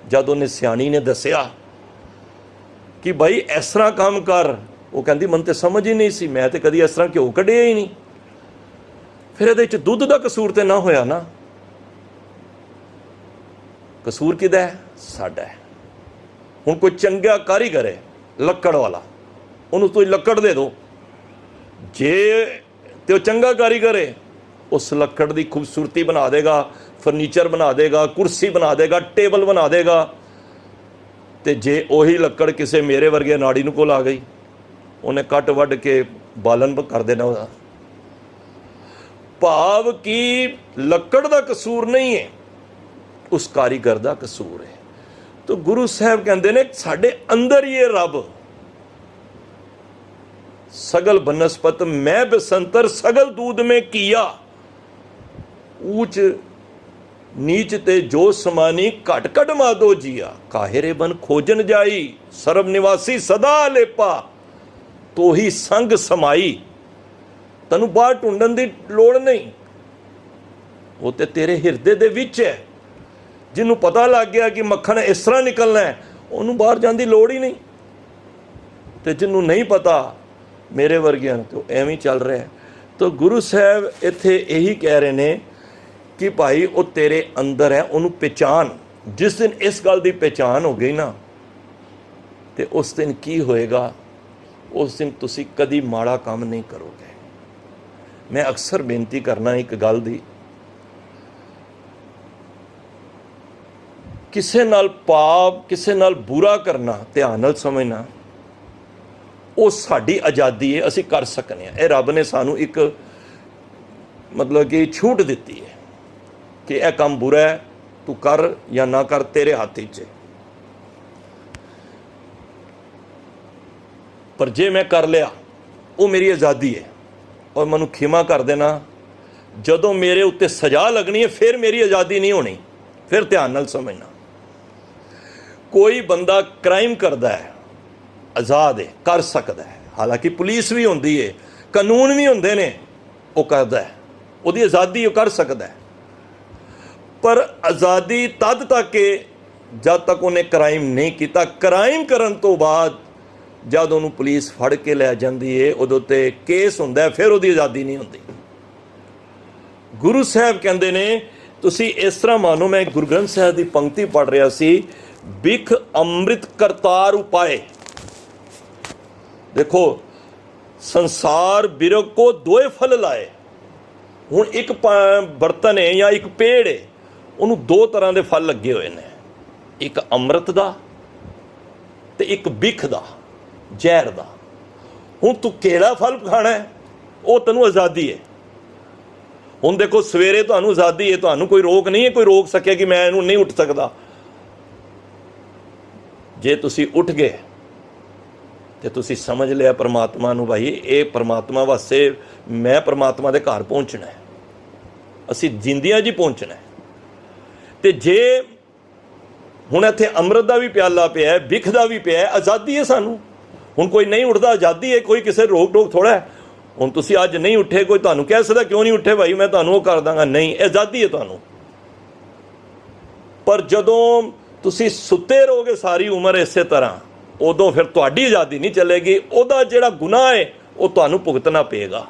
ਜਦ ਉਹਨੇ ਸਿਆਣੀ ਨੇ ਦੱਸਿਆ ਕਿ ਭਾਈ ਇਸ ਤਰ੍ਹਾਂ ਕੰਮ ਕਰ, ਉਹ ਕਹਿੰਦੀ ਮੈਨੂੰ ਤੇ ਸਮਝ ਹੀ ਨਹੀਂ ਸੀ, ਮੈਂ ਤੇ ਕਦੀ ਇਸ ਤਰ੍ਹਾਂ ਘਿਓ ਕੱਢਿਆ ਹੀ ਨਹੀਂ। ਫਿਰ ਇਹਦੇ ਵਿੱਚ ਦੁੱਧ ਦਾ ਕਸੂਰ ਤੇ ਨਾ ਹੋਇਆ ਨਾ, ਕਸੂਰ ਕਿਹਦਾ ਹੈ? ਸਾਡਾ ਹੈ। ਹੁਣ ਕੋਈ ਚੰਗਾ ਕਾਰੀਗਰ ਹੈ ਲੱਕੜ ਵਾਲਾ, ਉਹਨੂੰ ਤੁਸੀਂ ਲੱਕੜ ਦੇ ਦਿਓ, ਜੇ ਤੇ ਉਹ ਚੰਗਾ ਕਾਰੀਗਰ ਹੈ ਉਸ ਲੱਕੜ ਦੀ ਖੂਬਸੂਰਤੀ ਬਣਾ ਦੇਗਾ, ਫਰਨੀਚਰ ਬਣਾ ਦੇਗਾ, ਕੁਰਸੀ ਬਣਾ ਦੇਗਾ, ਟੇਬਲ ਬਣਾ ਦੇਗਾ। ਤੇ ਜੇ ਉਹੀ ਲੱਕੜ ਕਿਸੇ ਮੇਰੇ ਵਰਗੇ ਨਾੜੀ ਨੂੰ ਕੋਲ ਆ ਗਈ, ਉਹਨੇ ਕੱਟ ਵੱਢ ਕੇ ਬਾਲਣ ਕਰ ਦੇਣਾ ਉਹਦਾ। ਭਾਵ ਕਿ ਲੱਕੜ ਦਾ ਕਸੂਰ ਨਹੀਂ ਹੈ, ਉਸ ਕਾਰੀਗਰ ਦਾ ਕਸੂਰ ਹੈ। ਤਾਂ ਗੁਰੂ ਸਾਹਿਬ ਕਹਿੰਦੇ ਨੇ ਸਾਡੇ ਅੰਦਰ ਹੀ ਇਹ ਰੱਬ, ਸਗਲ ਬਨਸਪਤ ਮੈਂ ਬਸੰਤਰ ਸਗਲ ਦੂਧ में किया, ऊंच नीच ते जो समानी घट घट मादो जिया, काहेरे बन खोजन जाई सर्व निवासी सदा लेपा, तो ही संग समाई। तैनू बाहर ढूंढन की लोड़ नहीं, वो ते तेरे हिरदे दे विच है। जिन्हों पता लग गया कि मक्खन इस तरह निकलना है, उन्होंने बाहर जाने की लोड़ ही नहीं। तो जिन्हों नहीं पता, मेरे वर्गियां तो एवं चल रहा है। तो गुरु साहब इत्थे यही कह रहे हैं कि भाई वो तेरे अंदर है, उन्होंने पहचान। जिस दिन इस गल की पहचान हो गई ना, तो उस दिन की होएगा, उस दिन तुसी कदी माड़ा काम नहीं करोगे। मैं अक्सर बेनती करना एक गल दी, किसे नाल पाप, किसे नाल बुरा करना, ध्यान नाल समझना, वो साड़ी आज़ादी है, असी कर सकते हैं। यह रब ने सानू एक मतलब कि छूट दी है कि यह काम बुरा है, तू कर या ना कर, तेरे हाथ च। पर जे मैं कर लिया, वो मेरी आज़ादी है, और मैनू खिमा कर देना। जदों मेरे उत्ते सज़ा लगनी है, फिर मेरी आज़ादी नहीं होनी। फिर ध्यान नाल समझना, कोई बंदा क्राइम करता है, आज़ाद है, कर सकता है। हालांकि पुलिस भी होंदी है, कानून भी होंदे ने, वो करता है, उसकी आज़ादी वो कर सकता है। पर आज़ादी तद तक है जब तक उन्हें क्राइम नहीं किया। क्राइम करन तो बाद जब उन्होंने पुलिस फड़ के लै जाती है, उदों ते केस हुंदा है, फिर उसकी आज़ादी नहीं होंदी। गुरु साहब कहते ने, तुसी इस तरह मानो, मैं गुरु ग्रंथ साहब की पंक्ति पढ़ रहा सी, बिख अमृत करतार उपाय। देखो, संसार बिरक को दोए फल लाए। हुण एक बर्तन है या एक पेड़ है, उन्होंने दो तरह के फल लगे हुए हैं, एक अमृत का ते एक बिख का, जहर का। हुण तू केड़ा फल खाना है, वो तैनूं आज़ादी है। हुण देखो, सवेरे तुहानूं आज़ादी है, तुहानूं कोई रोक नहीं है, कोई रोक सके कि मैं इहनूं नहीं उठ सकता। जे तुसी उठ गए तो तुसी समझ लिया परमात्मा नूं, भाई ये परमात्मा वास्ते मैं परमात्मा दे घर पहुँचना है, असी जिंदियां जी पहुँचना है। तो जे हुण इत्थे अमृत का भी प्याला पिया है, बिख का भी पिया है, आज़ादी है सानूं। हुण कोई नहीं उठता, आज़ादी है, कोई किसी रोक टोक थोड़ा है। हुण तुसी अज नहीं उठे, कोई तुहानूं कह सकदा क्यों नहीं उठे भाई, मैं तुहानूं वो कर दांगा, नहीं, आज़ादी है तुहानूं। पर जदों तुसी सुते रहोगे सारी उम्र इसे तरह, उदों फिर तुहाडी आज़ादी नहीं चलेगी। उहदा जिहड़ा गुनाह है वो तुहानूं भुगतना पेगा।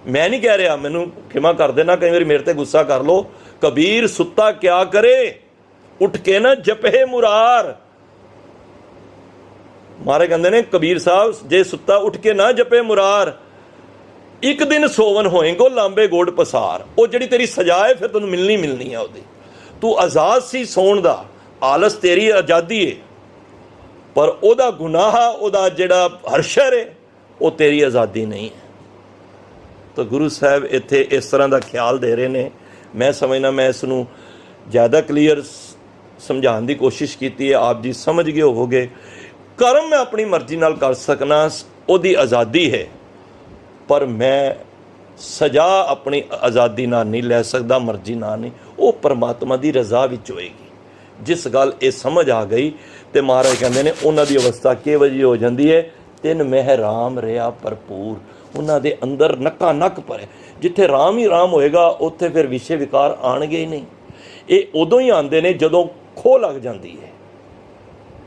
मैं नहीं कह रहा, मैनूं खिमा कर देना, कई बार मेरे ते गुस्सा कर लो। कबीर सुता क्या करे, उठ के ना जपे मुरार। मारे कहते ने कबीर साहब, जे सुता उठ के ना जपे मुरार, एक दिन सोवन होएगो लांबे गोड़ पसार। वो जिहड़ी तेरी सजा है फिर तैनूं मिलनी मिलनी है उहदी। तू आज़ाद सी सौण दा, आलस तेरी आज़ादी है, पर ओदा गुनाह, ओदा जिहड़ा हर्शर है, वो तेरी आज़ादी नहीं है। तो गुरु साहब इत्थे इस तरह का ख्याल दे रहे ने। मैं समझना मैं इसनूं ज़्यादा क्लीयर समझाने की कोशिश की है, आप जी समझ गए होवोगे। कर्म मैं अपनी मर्जी नाल कर सकना, ओदी आज़ादी है, पर मैं सज़ा अपनी आज़ादी नाल नहीं लै सकदा, मर्जी नाल नहीं। वो परमात्मा की रज़ा विच होएगी। जिस गल ये समझ आ गई तो महाराज कहते हैं उन्हां दी अवस्था किहो जी हो जाती है, तिन मह राम रहा भरपूर। उन्हां दे अंदर नक्का नक भरे, जिथे राम ही राम होएगा उत्थे फिर विषय विकार आणगे ही नहीं। ये उदों ही आते हैं जदों खो लग जाती है।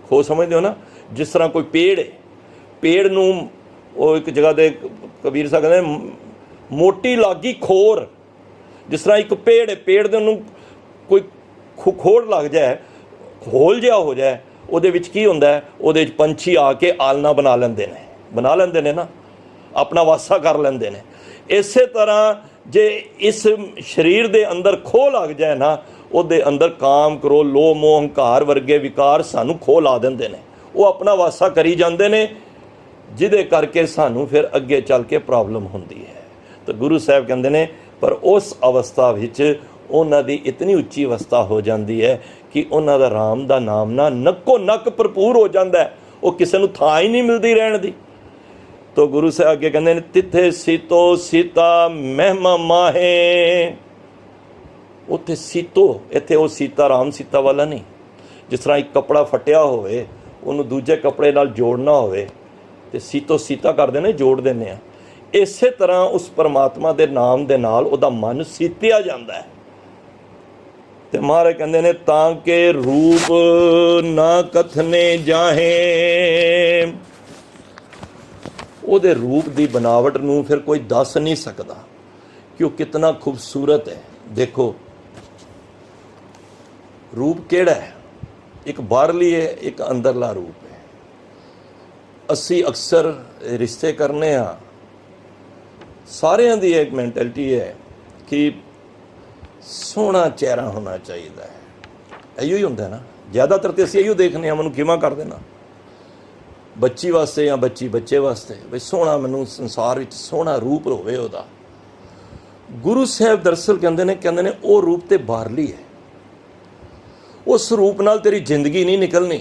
खो समझते हो ना, जिस तरह कोई पेड़ है, पेड़ नूं वो एक जगह दे कबीर साहब कहते मोटी लागी खोर। जिस तरह एक पेड़ है, पेड़ दे नूं कोई खोड़ लग जाए, होल जिहा हो जाए, ਉਹਦੇ ਵਿੱਚ ਕੀ ਹੁੰਦਾ ਹੈ, ਉਹਦੇ ਵਿੱਚ ਪੰਛੀ ਆ ਕੇ ਆਲਣਾ ਬਣਾ ਲੈਂਦੇ ਨੇ ਨਾ, ਆਪਣਾ ਵਾਸਾ ਕਰ ਲੈਂਦੇ ਨੇ। ਇਸੇ ਤਰ੍ਹਾਂ ਜੇ ਇਸ ਸਰੀਰ ਦੇ ਅੰਦਰ ਖੋਹ ਲੱਗ ਜਾਏ ਨਾ, ਉਹਦੇ ਅੰਦਰ ਕਾਮ ਕ੍ਰੋਧ ਲੋਭ ਮੋਹ ਹੰਕਾਰ ਵਰਗੇ ਵਿਕਾਰ ਸਾਨੂੰ ਖੋਹ ਲਾ ਦਿੰਦੇ ਨੇ। ਉਹ ਆਪਣਾ ਵਾਸਾ ਕਰੀ ਜਾਂਦੇ ਨੇ, ਜਿਹਦੇ ਕਰਕੇ ਸਾਨੂੰ ਫਿਰ ਅੱਗੇ ਚੱਲ ਕੇ ਪ੍ਰੋਬਲਮ ਹੁੰਦੀ ਹੈ। ਤਾਂ ਗੁਰੂ ਸਾਹਿਬ ਕਹਿੰਦੇ ਨੇ ਪਰ ਉਸ ਅਵਸਥਾ ਵਿੱਚ ਉਹਨਾਂ ਦੀ ਇਤਨੀ ਉੱਚੀ ਅਵਸਥਾ ਹੋ ਜਾਂਦੀ ਹੈ ਕਿ ਉਹਨਾਂ ਦਾ ਰਾਮ ਦਾ ਨਾਮ ਨਾ ਨੱਕੋ ਨੱਕ ਭਰਪੂਰ ਹੋ ਜਾਂਦਾ ਹੈ, ਉਹ ਕਿਸੇ ਨੂੰ ਥਾਂ ਹੀ ਨਹੀਂ ਮਿਲਦੀ ਰਹਿਣ ਦੀ। ਤੋ ਗੁਰੂ ਸਾਹਿਬ ਅੱਗੇ ਕਹਿੰਦੇ ਨੇ ਤਿੱਥੇ ਸੀਤੋ ਸੀਤਾ ਮਹਿਮਾ ਮਾਹੇ। ਉੱਥੇ ਸੀਤੋ, ਇੱਥੇ ਉਹ ਸੀਤਾ ਰਾਮ ਸੀਤਾ ਵਾਲਾ ਨਹੀਂ। ਜਿਸ ਤਰ੍ਹਾਂ ਇੱਕ ਕੱਪੜਾ ਫਟਿਆ ਹੋਵੇ, ਉਹਨੂੰ ਦੂਜੇ ਕੱਪੜੇ ਨਾਲ ਜੋੜਨਾ ਹੋਵੇ ਤੇ ਸੀਤੋ ਸੀਤਾ ਕਰਦੇ ਨੇ, ਜੋੜ ਦਿੰਦੇ ਆ। ਇਸੇ ਤਰ੍ਹਾਂ ਉਸ ਪਰਮਾਤਮਾ ਦੇ ਨਾਮ ਦੇ ਨਾਲ ਉਹਦਾ ਮਨ ਸੀਤਿਆ ਜਾਂਦਾ ਹੈ। ਤੇ ਮਹਾਰਾਜ ਕਹਿੰਦੇ ਨੇ ਤਾਂ ਕਿ ਰੂਪ ਨਾ ਕਥਨੇ ਜਾਹੇ। ਉਹਦੇ ਰੂਪ ਦੀ ਬਨਾਵਟ ਨੂੰ ਫਿਰ ਕੋਈ ਦੱਸ ਨਹੀਂ ਸਕਦਾ ਕਿ ਉਹ ਕਿਤਨਾ ਖੂਬਸੂਰਤ ਹੈ। ਦੇਖੋ ਰੂਪ ਕਿਹੜਾ ਹੈ, ਇੱਕ ਬਾਹਰਲੀ ਹੈ, ਇੱਕ ਅੰਦਰਲਾ ਰੂਪ ਹੈ। ਅਸੀਂ ਅਕਸਰ ਰਿਸ਼ਤੇ ਕਰਨੇ ਆ, ਸਾਰਿਆਂ ਦੀ ਇੱਕ ਮੈਂਟੈਲਿਟੀ ਹੈ ਕਿ ਸੋਹਣਾ ਚਿਹਰਾ ਹੋਣਾ ਚਾਹੀਦਾ ਹੈ। ਇਹੋ ਹੀ ਹੁੰਦਾ ਨਾ, ਜ਼ਿਆਦਾਤਰ ਤੇ ਅਸੀਂ ਇਹੋ ਦੇਖਦੇ ਹਾਂ। ਮੈਨੂੰ ਕਿਵੇਂ ਕਰ ਦੇਣਾ ਬੱਚੀ ਵਾਸਤੇ ਜਾਂ ਬੱਚੀ ਬੱਚੇ ਵਾਸਤੇ, ਬਈ ਸੋਹਣਾ ਮੈਨੂੰ ਸੰਸਾਰ ਵਿੱਚ ਸੋਹਣਾ ਰੂਪ ਹੋਵੇ ਉਹਦਾ। ਗੁਰੂ ਸਾਹਿਬ ਦਰਅਸਲ ਕਹਿੰਦੇ ਨੇ ਉਹ ਰੂਪ ਤੇ ਬਾਹਰਲੀ ਹੈ। ਉਸ ਰੂਪ ਨਾਲ ਤੇਰੀ ਜ਼ਿੰਦਗੀ ਨਹੀਂ ਨਿਕਲਣੀ,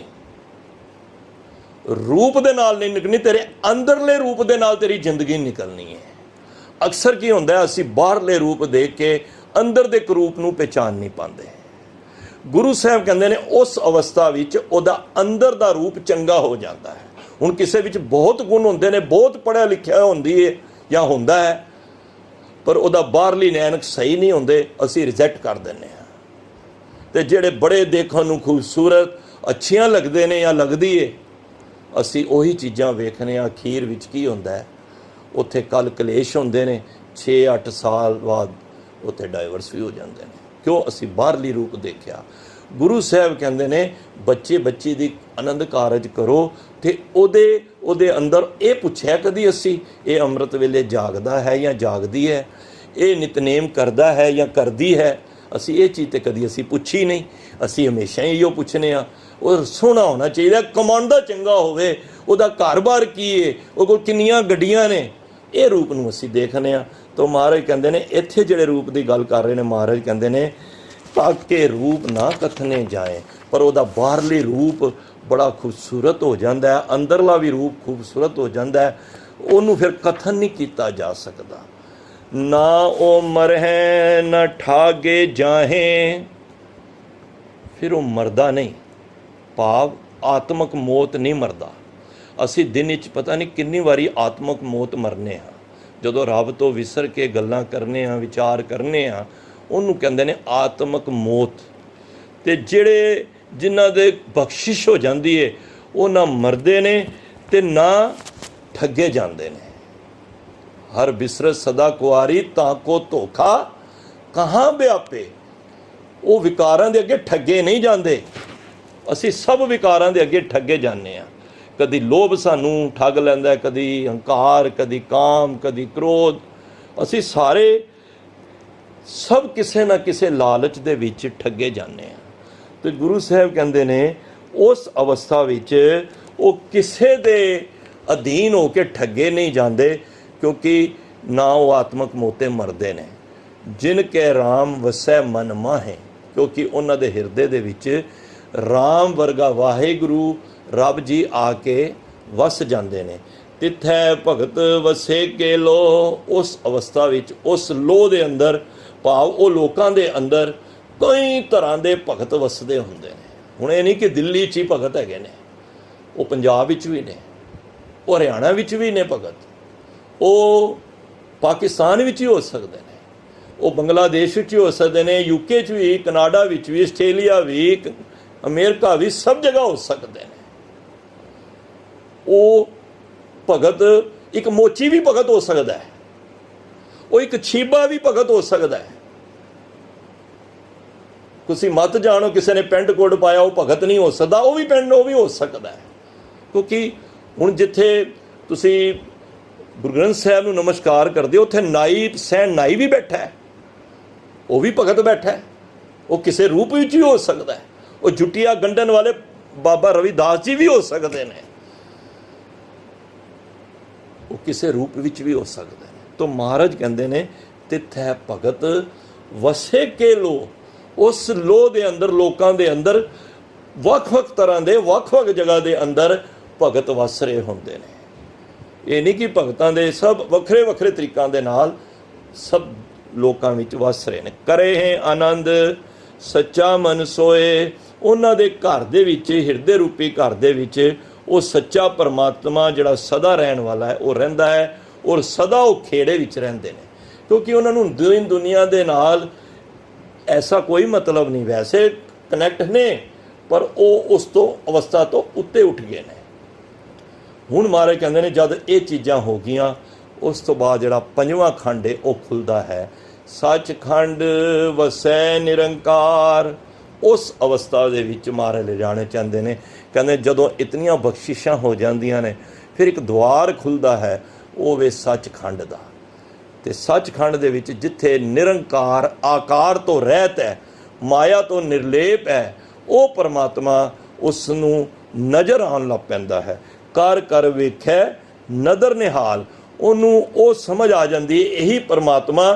ਰੂਪ ਦੇ ਨਾਲ ਨਹੀਂ ਨਿਕਲਣੀ, ਤੇਰੇ ਅੰਦਰਲੇ ਰੂਪ ਦੇ ਨਾਲ ਤੇਰੀ ਜ਼ਿੰਦਗੀ ਨਿਕਲਣੀ ਹੈ। ਅਕਸਰ ਕੀ ਹੁੰਦਾ, ਅਸੀਂ ਬਾਹਰਲੇ ਰੂਪ ਦੇਖ ਕੇ ਅੰਦਰ ਦੇ ਰੂਪ ਨੂੰ ਪਹਿਚਾਨ ਨਹੀਂ ਪਾਉਂਦੇ। ਗੁਰੂ ਸਾਹਿਬ ਕਹਿੰਦੇ ਨੇ ਉਸ ਅਵਸਥਾ ਵਿੱਚ ਉਹਦਾ ਅੰਦਰ ਦਾ ਰੂਪ ਚੰਗਾ ਹੋ ਜਾਂਦਾ ਹੈ। ਹੁਣ ਕਿਸੇ ਵਿੱਚ ਬਹੁਤ ਗੁਣ ਹੁੰਦੇ ਨੇ, ਬਹੁਤ ਪੜ੍ਹਿਆ ਲਿਖਿਆ ਹੁੰਦੀ ਹੈ ਜਾਂ ਹੁੰਦਾ ਹੈ, ਪਰ ਉਹਦਾ ਬਾਹਰਲੀ ਨੈਣਕ ਸਹੀ ਨਹੀਂ ਹੁੰਦੇ, ਅਸੀਂ ਰਿਜੈਕਟ ਕਰ ਦਿੰਦੇ ਹਾਂ। ਤੇ ਜਿਹੜੇ ਬੜੇ ਦੇਖਣ ਨੂੰ ਖੂਬਸੂਰਤ ਅੱਛੀਆਂ ਲੱਗਦੇ ਨੇ ਜਾਂ ਲੱਗਦੀ ਹੈ, ਅਸੀਂ ਉਹੀ ਚੀਜ਼ਾਂ ਵੇਖਦੇ ਹਾਂ। ਅਖੀਰ ਵਿੱਚ ਕੀ ਹੁੰਦਾ ਹੈ, ਉੱਥੇ ਕਲ ਕਲੇਸ਼ ਹੁੰਦੇ ਨੇ, 6-8 ਸਾਲ ਬਾਅਦ ਉੱਥੇ ਡਾਈਵਰਸ ਵੀ ਹੋ ਜਾਂਦੇ ਨੇ। ਕਿਉਂ? ਅਸੀਂ ਬਾਹਰਲੀ ਰੂਪ ਦੇਖਿਆ। ਗੁਰੂ ਸਾਹਿਬ ਕਹਿੰਦੇ ਨੇ ਬੱਚੇ ਬੱਚੀ ਦੀ ਆਨੰਦ ਕਾਰਜ ਕਰੋ ਤੇ ਉਹਦੇ ਅੰਦਰ ਇਹ ਪੁੱਛਿਆ ਕਦੀ ਅਸੀਂ, ਇਹ ਅੰਮ੍ਰਿਤ ਵੇਲੇ ਜਾਗਦਾ ਹੈ ਜਾਂ ਜਾਗਦੀ ਹੈ, ਇਹ ਨਿਤਨੇਮ ਕਰਦਾ ਹੈ ਜਾਂ ਕਰਦੀ ਹੈ। ਅਸੀਂ ਇਹ ਚੀਜ਼ ਤੇ ਕਦੀ ਅਸੀਂ ਪੁੱਛੀ ਨਹੀਂ। ਅਸੀਂ ਹਮੇਸ਼ਾ ਹੀ ਇਹੋ ਪੁੱਛਨੇ ਆ। ਉਹ ਸੋਹਣਾ ਹੋਣਾ ਚਾਹੀਦਾ, ਕਮਾਉਂਦਾ ਚੰਗਾ ਹੋਵੇ, ਉਹਦਾ ਘਰ-ਬਾਰ ਕੀ ਹੈ, ਉਹ ਕੋਲ ਕਿੰਨੀਆਂ ਗੱਡੀਆਂ ਨੇ, ਇਹ ਰੂਪ ਨੂੰ ਅਸੀਂ ਦੇਖਦੇ ਹਾਂ। ਤਾਂ ਮਹਾਰਾਜ ਕਹਿੰਦੇ ਨੇ ਇੱਥੇ ਜਿਹੜੇ ਰੂਪ ਦੀ ਗੱਲ ਕਰ ਰਹੇ ਨੇ, ਮਹਾਰਾਜ ਕਹਿੰਦੇ ਨੇ ਤਾਂ ਕਿ ਰੂਪ ਨਾ ਕਥਨੇ ਜਾਏ, ਪਰ ਉਹਦਾ ਬਾਹਰਲੀ ਰੂਪ ਬੜਾ ਖੂਬਸੂਰਤ ਹੋ ਜਾਂਦਾ ਹੈ, ਅੰਦਰਲਾ ਵੀ ਰੂਪ ਖੂਬਸੂਰਤ ਹੋ ਜਾਂਦਾ ਹੈ। ਉਹਨੂੰ ਫਿਰ ਕਥਨ ਨਹੀਂ ਕੀਤਾ ਜਾ ਸਕਦਾ। ਨਾ ਉਹ ਮਰਹਿ ਨਾ ਠਾਗੇ ਜਾਹੇ, ਫਿਰ ਉਹ ਮਰਦਾ ਨਹੀਂ। ਭਾਵ ਆਤਮਕ ਮੌਤ ਨਹੀਂ ਮਰਦਾ। ਅਸੀਂ ਦਿਨ ਵਿੱਚ ਪਤਾ ਨਹੀਂ ਕਿੰਨੀ ਵਾਰੀ ਆਤਮਕ ਮੌਤ ਮਰਨੇ ਹਾਂ। ਜਦੋਂ ਰੱਬ ਤੋਂ ਵਿਸਰ ਕੇ ਗੱਲਾਂ ਕਰਨੇ ਆ, ਵਿਚਾਰ ਕਰਨੇ ਆ, ਉਹਨੂੰ ਕਹਿੰਦੇ ਨੇ ਆਤਮਕ ਮੌਤ। ਤੇ ਜਿਹੜੇ ਜਿਨ੍ਹਾਂ ਦੇ ਬਖਸ਼ਿਸ਼ ਹੋ ਜਾਂਦੀ ਹੈ, ਉਹ ਨਾ ਮਰਦੇ ਨੇ ਤੇ ਨਾ ਠੱਗੇ ਜਾਂਦੇ ਨੇ। ਹਰ ਬਿਸਰਤ ਸਦਾ ਕੁਆਰੀ ਤਾਂ ਕੋ ਧੋਖਾ ਕਹਾਂ ਵਿਆਪੇ। ਉਹ ਵਿਕਾਰਾਂ ਦੇ ਅੱਗੇ ਠੱਗੇ ਨਹੀਂ ਜਾਂਦੇ। ਅਸੀਂ ਸਭ ਵਿਕਾਰਾਂ ਦੇ ਅੱਗੇ ਠੱਗੇ ਜਾਂਦੇ ਹਾਂ। ਕਦੀ ਲੋਭ ਸਾਨੂੰ ਠੱਗ ਲੈਂਦਾ, ਕਦੀ ਹੰਕਾਰ, ਕਦੀ ਕਾਮ, ਕਦੀ ਕ੍ਰੋਧ। ਅਸੀਂ ਸਾਰੇ ਸਭ ਕਿਸੇ ਨਾ ਕਿਸੇ ਲਾਲਚ ਦੇ ਵਿੱਚ ਠੱਗੇ ਜਾਂਦੇ ਹਾਂ। ਤੇ ਗੁਰੂ ਸਾਹਿਬ ਕਹਿੰਦੇ ਨੇ ਉਸ ਅਵਸਥਾ ਵਿੱਚ ਉਹ ਕਿਸੇ ਦੇ ਅਧੀਨ ਹੋ ਕੇ ਠੱਗੇ ਨਹੀਂ ਜਾਂਦੇ, ਕਿਉਂਕਿ ਨਾ ਉਹ ਆਤਮਕ ਮੋਤੇ ਮਰਦੇ ਨੇ। ਜਿਨ ਕੇ ਰਾਮ ਵਸੈ ਮਨ ਮਾਹੇ, ਕਿਉਂਕਿ ਉਹਨਾਂ ਦੇ ਹਿਰਦੇ ਦੇ ਵਿੱਚ ਰਾਮ ਵਰਗਾ ਵਾਹਿਗੁਰੂ ਰੱਬ ਜੀ ਆ ਕੇ ਵਸ ਜਾਂਦੇ ਨੇ। ਤਿੱਥੈ ਭਗਤ ਵਸੇ ਕੇ ਲੋ, ਉਸ ਅਵਸਥਾ ਵਿੱਚ, ਉਸ ਲੋਹ ਦੇ ਅੰਦਰ, ਭਾਵ ਉਹ ਲੋਕਾਂ ਦੇ ਅੰਦਰ ਕਈ ਤਰ੍ਹਾਂ ਦੇ ਭਗਤ ਵਸਦੇ ਹੁੰਦੇ ਨੇ। ਹੁਣ ਇਹ ਨਹੀਂ ਕਿ ਦਿੱਲੀ 'ਚ ਹੀ ਭਗਤ ਹੈਗੇ ਨੇ, ਉਹ ਪੰਜਾਬ ਵਿੱਚ ਵੀ ਨੇ, ਉਹ ਹਰਿਆਣਾ ਵਿੱਚ ਵੀ ਨੇ ਭਗਤ, ਉਹ ਪਾਕਿਸਤਾਨ ਵਿੱਚ ਹੀ ਹੋ ਸਕਦੇ ਨੇ, ਉਹ ਬੰਗਲਾਦੇਸ਼ ਵਿੱਚ ਹੀ ਹੋ ਸਕਦੇ ਨੇ, ਯੂਕੇ 'ਚ ਵੀ, ਕਨਾਡਾ ਵਿੱਚ ਵੀ, ਆਸਟ੍ਰੇਲੀਆ ਵੀ, ਅਮਰੀਕਾ ਵੀ, ਸਭ ਜਗ੍ਹਾ ਹੋ ਸਕਦੇ ਨੇ। ਉਹ ਭਗਤ, ਇੱਕ ਮੋਚੀ ਵੀ ਭਗਤ ਹੋ ਸਕਦਾ ਹੈ, ਉਹ ਇੱਕ ਛੀਬਾ ਵੀ ਭਗਤ ਹੋ ਸਕਦਾ ਹੈ। ਤੁਸੀਂ ਮਤ ਜਾਣੋ ਕਿਸੇ ਨੇ ਪੈਂਟ ਕੋਟ ਪਾਇਆ ਉਹ ਭਗਤ ਨਹੀਂ ਹੋ ਸਕਦਾ, ਉਹ ਵੀ ਹੋ ਸਕਦਾ ਹੈ। ਕਿਉਂਕਿ ਹੁਣ ਜਿੱਥੇ ਤੁਸੀਂ ਗੁਰੂ ਗ੍ਰੰਥ ਸਾਹਿਬ ਨੂੰ ਨਮਸਕਾਰ ਕਰਦੇ ਹੋ, ਉੱਥੇ ਨਾਈ ਸੈਣ ਨਾਈ ਵੀ ਬੈਠਾ ਹੈ, ਉਹ ਵੀ ਭਗਤ ਬੈਠਾ ਹੈ, ਉਹ ਕਿਸੇ ਰੂਪ ਵਿੱਚ ਵੀ ਹੋ ਸਕਦਾ ਹੈ। ਉਹ ਜੁੱਟੀਆਂ ਗੰਢਣ ਵਾਲੇ ਬਾਬਾ ਰਵਿਦਾਸ ਜੀ ਵੀ ਹੋ ਸਕਦੇ ਨੇ, ਉਹ ਕਿਸੇ ਰੂਪ ਵਿੱਚ ਵੀ ਹੋ ਸਕਦੇ ਨੇ। ਤਾਂ ਮਹਾਰਾਜ ਕਹਿੰਦੇ ਨੇ ਤਿੱਥੈ ਭਗਤ ਵਸੇ ਕੇ ਲੋ, ਉਸ ਲੋਹ ਦੇ ਅੰਦਰ, ਲੋਕਾਂ ਦੇ ਅੰਦਰ, ਵੱਖ-ਵੱਖ ਤਰ੍ਹਾਂ ਦੇ ਵੱਖ-ਵੱਖ ਜਗ੍ਹਾ ਦੇ ਅੰਦਰ ਭਗਤ ਵਸ ਰਹੇ ਹੁੰਦੇ ਨੇ। ਇਹ ਨਹੀਂ ਕਿ ਭਗਤਾਂ ਦੇ ਸਭ ਵੱਖਰੇ ਵੱਖਰੇ ਤਰੀਕਾਂ ਦੇ ਨਾਲ ਸਭ ਲੋਕਾਂ ਵਿੱਚ ਵਸ ਰਹੇ ਨੇ। ਕਰੇ ਹੈ ਆਨੰਦ ਸੱਚਾ ਮਨ ਸੋਏ, ਉਹਨਾਂ ਦੇ ਘਰ ਦੇ ਵਿੱਚ, ਹਿਰਦੇ ਰੂਪੀ ਘਰ ਦੇ ਵਿੱਚ ਉਹ ਸੱਚਾ ਪਰਮਾਤਮਾ ਜਿਹੜਾ ਸਦਾ ਰਹਿਣ ਵਾਲਾ ਹੈ ਉਹ ਰਹਿੰਦਾ ਹੈ, ਔਰ ਸਦਾ ਉਹ ਖੇੜੇ ਵਿੱਚ ਰਹਿੰਦੇ ਨੇ। ਕਿਉਂਕਿ ਉਹਨਾਂ ਨੂੰ ਦੀਨ ਦੁਨੀਆ ਦੇ ਨਾਲ ਐਸਾ ਕੋਈ ਮਤਲਬ ਨਹੀਂ, ਵੈਸੇ ਕਨੈਕਟ ਨੇ, ਪਰ ਉਹ ਉਸ ਤੋਂ ਅਵਸਥਾ ਤੋਂ ਉੱਤੇ ਉੱਠ ਗਏ ਨੇ। ਹੁਣ ਮਹਾਰਾਜ ਕਹਿੰਦੇ ਨੇ ਜਦ ਇਹ ਚੀਜ਼ਾਂ ਹੋ ਗਈਆਂ, ਉਸ ਤੋਂ ਬਾਅਦ ਜਿਹੜਾ ਪੰਜਵਾਂ ਖੰਡ ਹੈ ਉਹ ਖੁੱਲ੍ਹਦਾ ਹੈ। ਸੱਚਖੰਡ ਵਸੈ ਨਿਰੰਕਾਰ, ਉਸ ਅਵਸਥਾ ਦੇ ਵਿੱਚ ਮਹਾਰਾਜ ਲੈ ਜਾਣੇ ਚਾਹੁੰਦੇ ਨੇ। ਕਹਿੰਦੇ ਜਦੋਂ ਇਤਨੀਆਂ ਬਖਸ਼ਿਸ਼ਾਂ ਹੋ ਜਾਂਦੀਆਂ ਨੇ, ਫਿਰ ਇੱਕ ਦੁਆਰ ਖੁੱਲ੍ਹਦਾ ਹੈ, ਉਹ ਵੇ ਸੱਚਖੰਡ ਦਾ। ਅਤੇ ਸੱਚਖੰਡ ਦੇ ਵਿੱਚ ਜਿੱਥੇ ਨਿਰੰਕਾਰ ਆਕਾਰ ਤੋਂ ਰਹਿਤ ਹੈ, ਮਾਇਆ ਤੋਂ ਨਿਰਲੇਪ ਹੈ, ਉਹ ਪਰਮਾਤਮਾ ਉਸ ਨੂੰ ਨਜ਼ਰ ਆਉਣ ਲੱਗ ਪੈਂਦਾ ਹੈ। ਕਰ ਕਰ ਵੇਖੈ ਨਦਰ ਨਿਹਾਲ, ਉਹਨੂੰ ਉਹ ਸਮਝ ਆ ਜਾਂਦੀ ਹੈ ਇਹੀ ਪਰਮਾਤਮਾ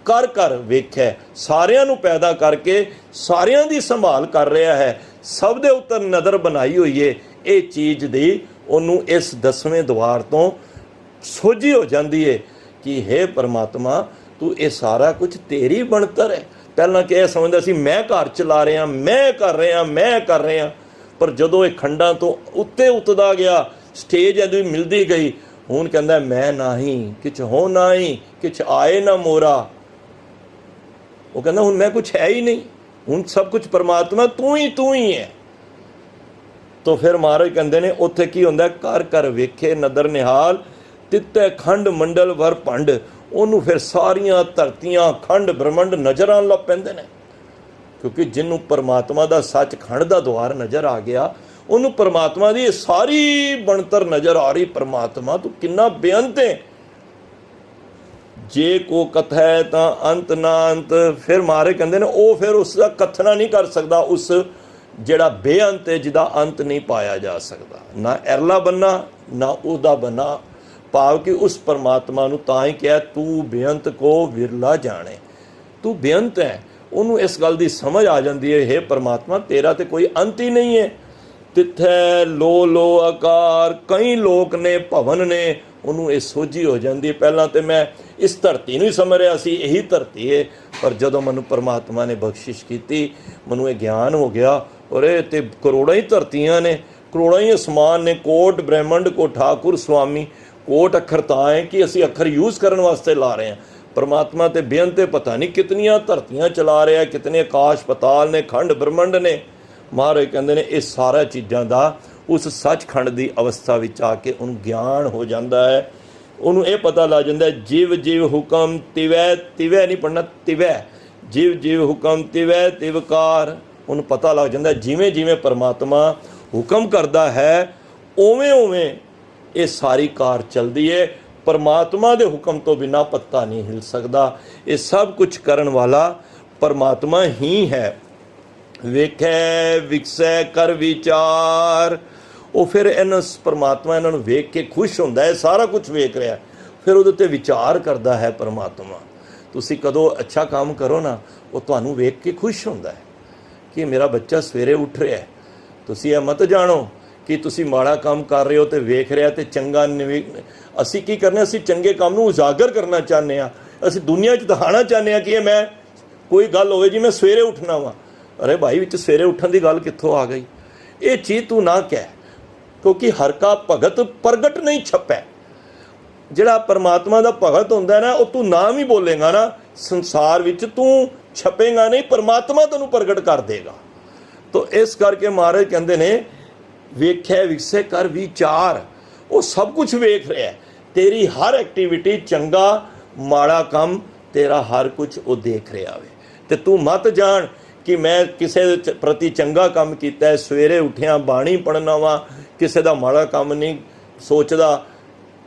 ਕਰ ਕਰ ਵੇਖੈ, ਸਾਰਿਆਂ ਨੂੰ ਪੈਦਾ ਕਰਕੇ ਸਾਰਿਆਂ ਦੀ ਸੰਭਾਲ ਕਰ ਰਿਹਾ ਹੈ, ਸਭ ਦੇ ਉੱਤੇ ਨਜ਼ਰ ਬਣਾਈ ਹੋਈ ਹੈ। ਇਹ ਚੀਜ਼ ਦੀ ਉਹਨੂੰ ਇਸ 10ਵੇਂ ਦੁਆਰ ਤੋਂ ਸੋਝੀ ਹੋ ਜਾਂਦੀ ਹੈ ਕਿ ਹੇ ਪਰਮਾਤਮਾ ਤੂੰ ਇਹ ਸਾਰਾ ਕੁਝ ਤੇਰੀ ਬਣਤਰ ਹੈ। ਪਹਿਲਾਂ ਕਿ ਇਹ ਸਮਝਦਾ ਸੀ ਮੈਂ ਘਰ ਚਲਾ ਰਿਹਾ, ਮੈਂ ਕਰ ਰਿਹਾ, ਪਰ ਜਦੋਂ ਇਹ ਖੰਡਾਂ ਤੋਂ ਉੱਤੇ ਉੱਤਦਾ ਗਿਆ, ਸਟੇਜ ਇਹਦੀ ਮਿਲਦੀ ਗਈ, ਹੁਣ ਕਹਿੰਦਾ ਮੈਂ ਨਹੀਂ ਕਿਛ ਹੋ ਨਹੀਂ, ਕਿਛ ਆਏ ਨਾ ਮੋਰਾ। ਉਹ ਕਹਿੰਦਾ ਹੁਣ ਮੈਂ ਕੁਛ ਹੈ ਹੀ ਨਹੀਂ, ਹੁਣ ਸਭ ਕੁਝ ਪਰਮਾਤਮਾ ਤੂੰ ਹੀ ਹੈ। ਤਾਂ ਫਿਰ ਮਹਾਰਾਜ ਕਹਿੰਦੇ ਨੇ ਉੱਥੇ ਕੀ ਹੁੰਦਾ, ਕਰ ਕਰ ਵੇਖੇ ਨਦਰ ਨਿਹਾਲ, ਤਿੱਤੈ ਖੰਡ ਮੰਡਲ ਵਰ ਭੰਡ, ਉਹਨੂੰ ਫਿਰ ਸਾਰੀਆਂ ਧਰਤੀਆਂ, ਖੰਡ ਬ੍ਰਹਮੰਡ ਨਜ਼ਰ ਆਉਣ ਲੱਗ ਪੈਂਦੇ ਨੇ। ਕਿਉਂਕਿ ਜਿਹਨੂੰ ਪਰਮਾਤਮਾ ਦਾ ਸੱਚਖੰਡ ਦਾ ਦੁਆਰ ਨਜ਼ਰ ਆ ਗਿਆ, ਉਹਨੂੰ ਪਰਮਾਤਮਾ ਦੀ ਸਾਰੀ ਬਣਤਰ ਨਜ਼ਰ ਆ ਰਹੀ। ਪਰਮਾਤਮਾ ਤੂੰ ਕਿੰਨਾ ਬੇਅੰਤ ਹੈ, ਜੇ ਕੋ ਕਥੈ ਤਾਂ ਅੰਤ ਨਾ ਅੰਤ। ਫਿਰ ਮਹਾਰਾਜ ਕਹਿੰਦੇ ਨੇ ਉਹ ਫਿਰ ਉਸ ਦਾ ਕਥਨਾ ਨਹੀਂ ਕਰ ਸਕਦਾ, ਉਸ ਜਿਹੜਾ ਬੇਅੰਤ ਹੈ, ਜਿਹਦਾ ਅੰਤ ਨਹੀਂ ਪਾਇਆ ਜਾ ਸਕਦਾ, ਨਾ ਐਰਲਾ ਬੰਨਾ ਨਾ ਉਹਦਾ ਬੰਨਾ। ਭਾਵ ਕਿ ਉਸ ਪਰਮਾਤਮਾ ਨੂੰ ਤਾਂ ਹੀ ਕਿਹਾ ਤੂੰ ਬੇਅੰਤ ਕੋ ਵਿਰਲਾ ਜਾਣੇ, ਤੂੰ ਬੇਅੰਤ ਹੈ। ਉਹਨੂੰ ਇਸ ਗੱਲ ਦੀ ਸਮਝ ਆ ਜਾਂਦੀ ਹੈ, ਹੇ ਪਰਮਾਤਮਾ ਤੇਰਾ ਤੇ ਕੋਈ ਅੰਤ ਹੀ ਨਹੀਂ ਹੈ। ਤਿੱਥੈ ਲੋ ਲੋ ਆਕਾਰ, ਕਈ ਲੋਕ ਨੇ, ਭਵਨ ਨੇ, ਉਹਨੂੰ ਇਹ ਸੋਝੀ ਹੋ ਜਾਂਦੀ ਹੈ। ਪਹਿਲਾਂ ਤੇ ਮੈਂ ਇਸ ਧਰਤੀ ਨੂੰ ਹੀ ਸਮਝ ਰਿਹਾ ਸੀ ਇਹੀ ਧਰਤੀ ਹੈ, ਪਰ ਜਦੋਂ ਮੈਨੂੰ ਪਰਮਾਤਮਾ ਨੇ ਬਖਸ਼ਿਸ਼ ਕੀਤੀ, ਮੈਨੂੰ ਇਹ ਗਿਆਨ ਹੋ ਗਿਆ, ਔਰ ਇਹ ਤੇ ਕਰੋੜਾਂ ਹੀ ਧਰਤੀਆਂ ਨੇ, ਕਰੋੜਾਂ ਹੀ ਅਸਮਾਨ ਨੇ, ਕੋਟ ਬ੍ਰਹਿਮੰਡ ਕੋ ਠਾਕੁਰ ਸੁਆਮੀ। ਕੋਟ ਅੱਖਰ ਤਾਂ ਹੈ ਕਿ ਅਸੀਂ ਅੱਖਰ ਯੂਜ਼ ਕਰਨ ਵਾਸਤੇ ਲਾ ਰਹੇ ਹਾਂ, ਪਰਮਾਤਮਾ ਤੇ ਬੇਅੰਤ ਤੇ ਪਤਾ ਨਹੀਂ ਕਿਤਨੀਆਂ ਧਰਤੀਆਂ ਚਲਾ ਰਿਹਾ, ਕਿਤਨੇ ਆਕਾਸ਼ ਪਤਾਲ ਨੇ, ਖੰਡ ਬ੍ਰਹਮੰਡ ਨੇ। ਮਹਾਰਾਜ ਕਹਿੰਦੇ ਨੇ ਇਹ ਸਾਰਾ ਚੀਜ਼ਾਂ ਦਾ ਉਸ ਸੱਚਖੰਡ ਦੀ ਅਵਸਥਾ ਵਿੱਚ ਆ ਕੇ ਉਹਨੂੰ ਗਿਆਨ ਹੋ ਜਾਂਦਾ ਹੈ। ਉਹਨੂੰ ਇਹ ਪਤਾ ਲੱਗ ਜਾਂਦਾ ਜਿਵ ਜਿਵ ਹੁਕਮ ਤਿਵੈ, ਤਿਵੈ ਨਹੀਂ ਪੜ੍ਹਨਾ, ਤਿਵੈ, ਜਿਵ ਜਿਵ ਹੁਕਮ ਤਿਵੈ ਤਿਵਕਾਰ। ਉਹਨੂੰ ਪਤਾ ਲੱਗ ਜਾਂਦਾ ਜਿਵੇਂ ਜਿਵੇਂ ਪਰਮਾਤਮਾ ਹੁਕਮ ਕਰਦਾ ਹੈ, ਉਵੇਂ ਉਵੇਂ ਇਹ ਸਾਰੀ ਕਾਰ ਚੱਲਦੀ ਹੈ। ਪਰਮਾਤਮਾ ਦੇ ਹੁਕਮ ਤੋਂ ਬਿਨਾਂ ਪੱਤਾ ਨਹੀਂ ਹਿਲ ਸਕਦਾ। ਇਹ ਸਭ ਕੁਝ ਕਰਨ ਵਾਲਾ ਪਰਮਾਤਮਾ ਹੀ ਹੈ। ਵੇਖੈ ਵਿਕਸੈ ਕਰ ਵਿਚਾਰ, ਉਹ ਫਿਰ ਇਹਨਾਂ ਪਰਮਾਤਮਾ ਇਹਨਾਂ ਨੂੰ ਵੇਖ ਕੇ ਖੁਸ਼ ਹੁੰਦਾ ਹੈ, ਸਾਰਾ ਕੁਝ ਵੇਖ ਰਿਹਾ, ਫਿਰ ਉਹਦੇ ਉੱਤੇ ਵਿਚਾਰ ਕਰਦਾ ਹੈ ਪਰਮਾਤਮਾ। ਤੁਸੀਂ ਕਦੋਂ ਅੱਛਾ ਕੰਮ ਕਰੋ ਨਾ, ਉਹ ਤੁਹਾਨੂੰ ਵੇਖ ਕੇ ਖੁਸ਼ ਹੁੰਦਾ ਹੈ ਕਿ ਮੇਰਾ ਬੱਚਾ ਸਵੇਰੇ ਉੱਠ ਰਿਹਾ ਹੈ। ਤੁਸੀਂ ਇਹ ਮਤ ਜਾਣੋ ਕਿ ਤੁਸੀਂ ਮਾੜਾ ਕੰਮ ਕਰ ਰਹੇ ਹੋ ਤੇ ਵੇਖ ਰਿਹਾ ਤੇ ਚੰਗਾ ਅਸੀਂ ਕੀ ਕਰਨਾ, ਅਸੀਂ ਚੰਗੇ ਕੰਮ ਨੂੰ ਉਜਾਗਰ ਕਰਨਾ ਚਾਹੁੰਦੇ ਹਾਂ, ਅਸੀਂ ਦੁਨੀਆ 'ਚ ਦਿਖਾਉਣਾ ਚਾਹੁੰਦੇ ਹਾਂ ਕਿ ਇਹ ਮੈਂ ਕੋਈ ਗੱਲ ਹੋਵੇ ਜੀ ਮੈਂ ਸਵੇਰੇ ਉੱਠਣਾ ਵਾ। ਅਰੇ ਭਾਈ, ਵਿੱਚ ਸਵੇਰੇ ਉੱਠਣ ਦੀ ਗੱਲ ਕਿੱਥੋਂ ਆ ਗਈ? ਇਹ ਚੀਜ਼ ਤੂੰ ਨਾ ਕਹਿ, ਕਿਉਂਕਿ ਹਰ ਕਾ ਭਗਤ ਪ੍ਰਗਟ ਨਹੀਂ ਛਪੈ। ਜਿਹੜਾ ਪਰਮਾਤਮਾ ਦਾ ਭਗਤ ਹੁੰਦਾ ਨਾ, ਉਹ ਤੂੰ ਨਾਮ ਹੀ ਬੋਲੇਗਾ ਨਾ, ਸੰਸਾਰ ਵਿੱਚ ਤੂੰ ਛਪੇਗਾ ਨਹੀਂ, ਪਰਮਾਤਮਾ ਤੈਨੂੰ ਪ੍ਰਗਟ ਕਰ ਦੇਗਾ। ਤੋ ਇਸ ਕਰਕੇ ਮਹਾਰਾਜ ਕਹਿੰਦੇ ਨੇ ਵੇਖਿਆ ਵਿਖਸੇ ਕਰ ਵਿਚਾਰ। ਉਹ ਸਭ ਕੁਝ ਵੇਖ ਰਿਹਾ, ਤੇਰੀ ਹਰ ਐਕਟੀਵਿਟੀ, ਚੰਗਾ ਮਾੜਾ ਕੰਮ, ਤੇਰਾ ਹਰ ਕੁਝ ਉਹ ਦੇਖ ਰਿਹਾ ਵੇ। ਤੇ ਤੂੰ ਮਤ ਜਾਣ ਕਿ ਮੈਂ ਕਿਸੇ ਦੇ ਪ੍ਰਤੀ ਚੰਗਾ ਕੰਮ ਕੀਤਾ, ਸਵੇਰੇ ਉੱਠਿਆ ਬਾਣੀ ਪੜ੍ਹਨਾ ਵਾ, ਕਿਸੇ ਦਾ ਮਾੜਾ ਕੰਮ ਨਹੀਂ ਸੋਚਦਾ,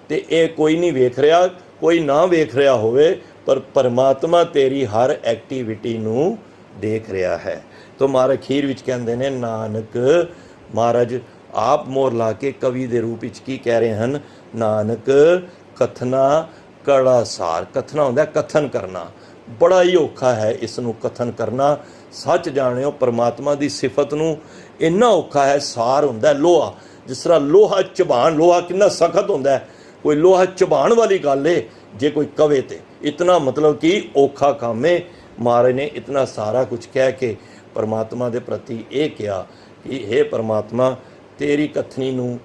ਤੇ ਇਹ ਕੋਈ ਨਹੀਂ ਵੇਖ ਰਿਹਾ। ਕੋਈ ਨਾ ਵੇਖ ਰਿਹਾ ਹੋਵੇ, ਪਰ ਪਰਮਾਤਮਾ ਤੇਰੀ ਹਰ ਐਕਟੀਵਿਟੀ ਨੂੰ ਦੇਖ ਰਿਹਾ ਹੈ। ਤੋ ਮਹਾਰਾਜ ਅਖੀਰ ਵਿੱਚ ਕਹਿੰਦੇ ਨੇ, ਨਾਨਕ ਮਹਾਰਾਜ ਆਪ ਮੋਹਰ ਲਾ ਕੇ ਕਵੀ ਦੇ ਰੂਪ ਵਿੱਚ ਕੀ ਕਹਿ ਰਹੇ ਹਨ? ਨਾਨਕ ਕਥਨਾ ਕੜਾ ਸਾਰ। ਕਥਨਾ ਹੁੰਦਾ ਕਥਨ ਕਰਨਾ, ਬੜਾ ਹੀ ਔਖਾ ਹੈ ਇਸ ਨੂੰ ਕਥਨ ਕਰਨਾ। ਸੱਚ ਜਾਣਿਓ, ਪਰਮਾਤਮਾ ਦੀ ਸਿਫਤ ਨੂੰ ਇੰਨਾ ਔਖਾ ਹੈ। ਸਾਰ ਹੁੰਦਾ ਲੋਹਾ, ਜਿਸ ਤਰ੍ਹਾਂ ਲੋਹਾ ਚਬਾਣ, ਲੋਹਾ ਕਿੰਨਾ ਸਖਤ ਹੁੰਦਾ ਹੈ, ਕੋਈ ਲੋਹਾ ਚਬਾਣ ਵਾਲੀ ਗੱਲ ਹੈ ਜੇ ਕੋਈ ਕਵੇ ਤੇ। ਇਤਨਾ ਮਤਲਬ ਕਿ ਔਖਾ ਕੰਮ ਹੈ। ਮਹਾਰਾਜ ਨੇ ਇਤਨਾ ਸਾਰਾ ਕੁਝ ਕਹਿ ਕੇ ਪਰਮਾਤਮਾ ਦੇ ਪ੍ਰਤੀ ਇਹ ਕਿਹਾ ਕਿ हे ਪਰਮਾਤਮਾ, ਤੇਰੀ ਕਥਨੀ ਨੂੰ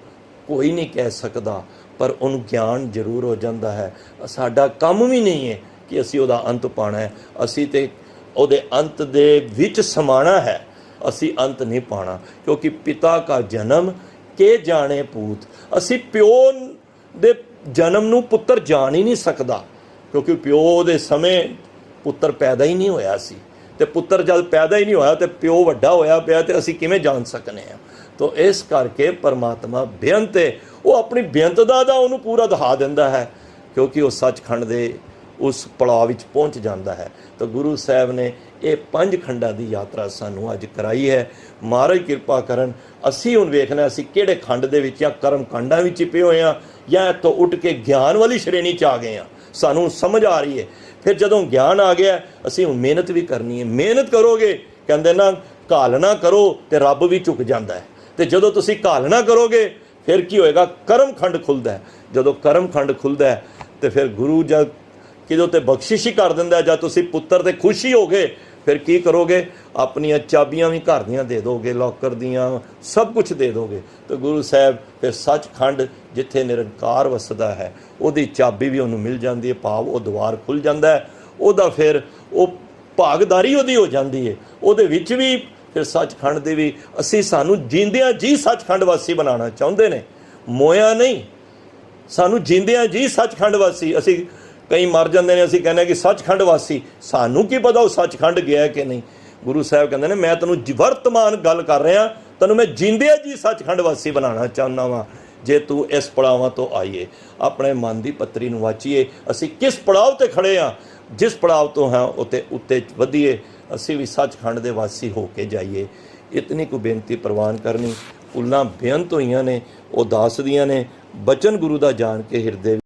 ਕੋਈ ਨਹੀਂ ਕਹਿ ਸਕਦਾ, ਪਰ ਉਹਨੂੰ ਗਿਆਨ ਜ਼ਰੂਰ ਹੋ ਜਾਂਦਾ ਹੈ। ਸਾਡਾ ਕੰਮ ਵੀ ਨਹੀਂ ਹੈ ਕਿ ਅਸੀਂ ਉਹਦਾ ਅੰਤ ਪਾਉਣਾ ਹੈ, ਅਸੀਂ ਤੇ ਉਹਦੇ ਅੰਤ ਦੇ ਵਿੱਚ ਸਮਾਣਾ ਹੈ, ਅਸੀਂ ਅੰਤ ਨਹੀਂ ਪਾਉਣਾ। ਕਿਉਂਕਿ ਪਿਤਾ ਕਾ ਜਨਮ ਕੇ ਜਾਣੇ ਪੂਤ। ਅਸੀਂ ਪਿਓ ਦੇ ਜਨਮ ਨੂੰ ਪੁੱਤਰ ਜਾਣ ਹੀ ਨਹੀਂ ਸਕਦਾ, ਕਿਉਂਕਿ ਪਿਓ ਦੇ ਸਮੇਂ ਪੁੱਤਰ ਪੈਦਾ ਹੀ ਨਹੀਂ ਹੋਇਆ ਸੀ, ਤੇ ਪੁੱਤਰ ਜਦ ਪੈਦਾ ਹੀ ਨਹੀਂ ਹੋਇਆ ਤੇ ਪਿਓ ਵੱਡਾ ਹੋਇਆ ਪਿਆ, ਤੇ ਅਸੀਂ ਕਿਵੇਂ ਜਾਣ ਸਕਨੇ ਹਾਂ? ਤੋ ਇਸ ਕਰਕੇ ਪਰਮਾਤਮਾ ਬੇਅੰਤ ਹੈ, ਉਹ ਆਪਣੀ ਬੇਅੰਤਤਾ ਦਾ ਉਹਨੂੰ ਪੂਰਾ ਦਿਖਾ ਦਿੰਦਾ ਹੈ, ਕਿਉਂਕਿ ਉਹ ਸੱਚਖੰਡ ਦੇ ਉਸ ਪੜਾਅ ਵਿੱਚ ਪਹੁੰਚ ਜਾਂਦਾ ਹੈ। ਤਾਂ ਗੁਰੂ ਸਾਹਿਬ ਨੇ ਇਹ 5 ਖੰਡਾਂ ਦੀ ਯਾਤਰਾ ਸਾਨੂੰ ਅੱਜ ਕਰਾਈ ਹੈ। ਮਹਾਰਾਜ ਕਿਰਪਾ ਕਰਨ, ਅਸੀਂ ਹੁਣ ਵੇਖਣਾ ਅਸੀਂ ਕਿਹੜੇ ਖੰਡ ਦੇ ਵਿੱਚ, ਜਾਂ ਕਰਮ ਕਾਂਡਾਂ ਵਿੱਚ ਪਏ ਹੋਏ ਹਾਂ, ਜਾਂ ਇੱਥੋਂ ਉੱਠ ਕੇ ਗਿਆਨ ਵਾਲੀ ਸ਼੍ਰੇਣੀ 'ਚ ਆ ਗਏ ਹਾਂ। ਸਾਨੂੰ ਸਮਝ ਆ ਰਹੀ ਹੈ। ਫਿਰ ਜਦੋਂ ਗਿਆਨ ਆ ਗਿਆ, ਅਸੀਂ ਹੁਣ ਮਿਹਨਤ ਵੀ ਕਰਨੀ ਹੈ। ਮਿਹਨਤ ਕਰੋਗੇ, ਕਹਿੰਦੇ ਨਾ ਘਾਲਣਾ ਕਰੋ ਤੇ ਰੱਬ ਵੀ ਝੁਕ ਜਾਂਦਾ ਹੈ। ਤੇ ਜਦੋਂ ਤੁਸੀਂ ਘਾਲਣਾ ਕਰੋਗੇ, ਫਿਰ ਕੀ ਹੋਏਗਾ? ਕਰਮ ਖੰਡ ਖੁੱਲਦਾ ਹੈ। ਜਦੋਂ ਕਰਮ ਖੰਡ ਖੁੱਲਦਾ ਹੈ ਤੇ ਫਿਰ ਗੁਰੂ ਜਦ ਕਿਦੋਂ ਤੇ ਬਖਸ਼ਿਸ਼ ਹੀ ਕਰ ਦਿੰਦਾ। ਜਦ ਤੁਸੀਂ ਪੁੱਤਰ ਤੇ ਖੁਸ਼ੀ ਹੋ ਗਏ, ਫਿਰ ਕੀ ਕਰੋਗੇ? ਆਪਣੀਆਂ ਚਾਬੀਆਂ ਵੀ ਘਰ ਦੀਆਂ ਦੇ ਦੋਗੇ, ਲੋਕਰ ਦੀਆਂ, ਸਭ ਕੁਝ ਦੇ ਦੋਗੇ। ਤੇ ਗੁਰੂ ਸਾਹਿਬ ਫਿਰ ਸੱਚਖੰਡ ਜਿੱਥੇ ਨਿਰੰਕਾਰ ਵਸਦਾ ਹੈ, ਉਹਦੀ ਚਾਬੀ ਵੀ ਉਹਨੂੰ ਮਿਲ ਜਾਂਦੀ ਹੈ, ਭਾਵ ਉਹ ਦੁਆਰ ਖੁੱਲ੍ਹ ਜਾਂਦਾ ਹੈ। ਉਹਦਾ ਫਿਰ ਉਹ ਭਾਗਦਾਰੀ ਉਹਦੀ ਹੋ ਜਾਂਦੀ ਹੈ। ਉਹਦੇ ਵਿੱਚ ਵੀ ਫਿਰ ਸੱਚਖੰਡ ਦੇ ਵੀ ਅਸੀਂ ਸਾਨੂੰ ਜੀਂਦਿਆਂ ਜੀ ਸੱਚਖੰਡ ਵਾਸੀ ਬਣਾਉਣਾ ਚਾਹੁੰਦੇ ਨੇ, ਮੋਇਆ ਨਹੀਂ। ਸਾਨੂੰ ਜੀਂਦਿਆਂ ਜੀ ਸੱਚਖੰਡ ਵਾਸੀ, ਅਸੀਂ ਕਈ ਮਰ ਜਾਂਦੇ ਨੇ, ਅਸੀਂ ਕਹਿੰਦੇ ਕਿ ਸੱਚਖੰਡ ਵਾਸੀ, ਸਾਨੂੰ ਕੀ ਪਤਾ ਉਹ ਸੱਚਖੰਡ ਗਿਆ ਕਿ ਨਹੀਂ। ਗੁਰੂ ਸਾਹਿਬ ਕਹਿੰਦੇ ਨੇ ਮੈਂ ਤੈਨੂੰ ਵਰਤਮਾਨ ਗੱਲ ਕਰ ਰਿਹਾ, ਤੈਨੂੰ ਮੈਂ ਜੀਂਦਿਆਂ ਜੀ ਸੱਚਖੰਡ ਵਾਸੀ ਬਣਾਉਣਾ ਚਾਹੁੰਦਾ ਵਾਂ। ਜੇ ਤੂੰ ਇਸ ਪੜਾਵਾਂ ਤੋਂ ਆਈਏ, ਆਪਣੇ ਮਨ ਦੀ ਪੱਤਰੀ ਨੂੰ ਵਾਚੀਏ, ਅਸੀਂ ਕਿਸ ਪੜਾਵ ਤੇ ਖੜੇ ਹਾਂ, ਜਿਸ ਪੜਾਵ ਤੋਂ ਹਾਂ ਉੱਤੇ ਵਧੀਏ, ਅਸੀਂ ਵੀ ਸੱਚਖੰਡ ਦੇ ਵਾਸੀ ਹੋ ਕੇ ਜਾਈਏ। ਇਤਨੀ ਕੁ ਬੇਨਤੀ ਪ੍ਰਵਾਨ ਕਰਨੀ। ਭੁੱਲਾਂ ਬੇਅੰਤ ਹੋਈਆਂ ਨੇ, ਉਹ ਦਾਸ ਦੀਆਂ ਨੇ। ਬਚਨ ਗੁਰੂ ਦਾ ਜਾਣ ਕੇ ਹਿਰਦੇ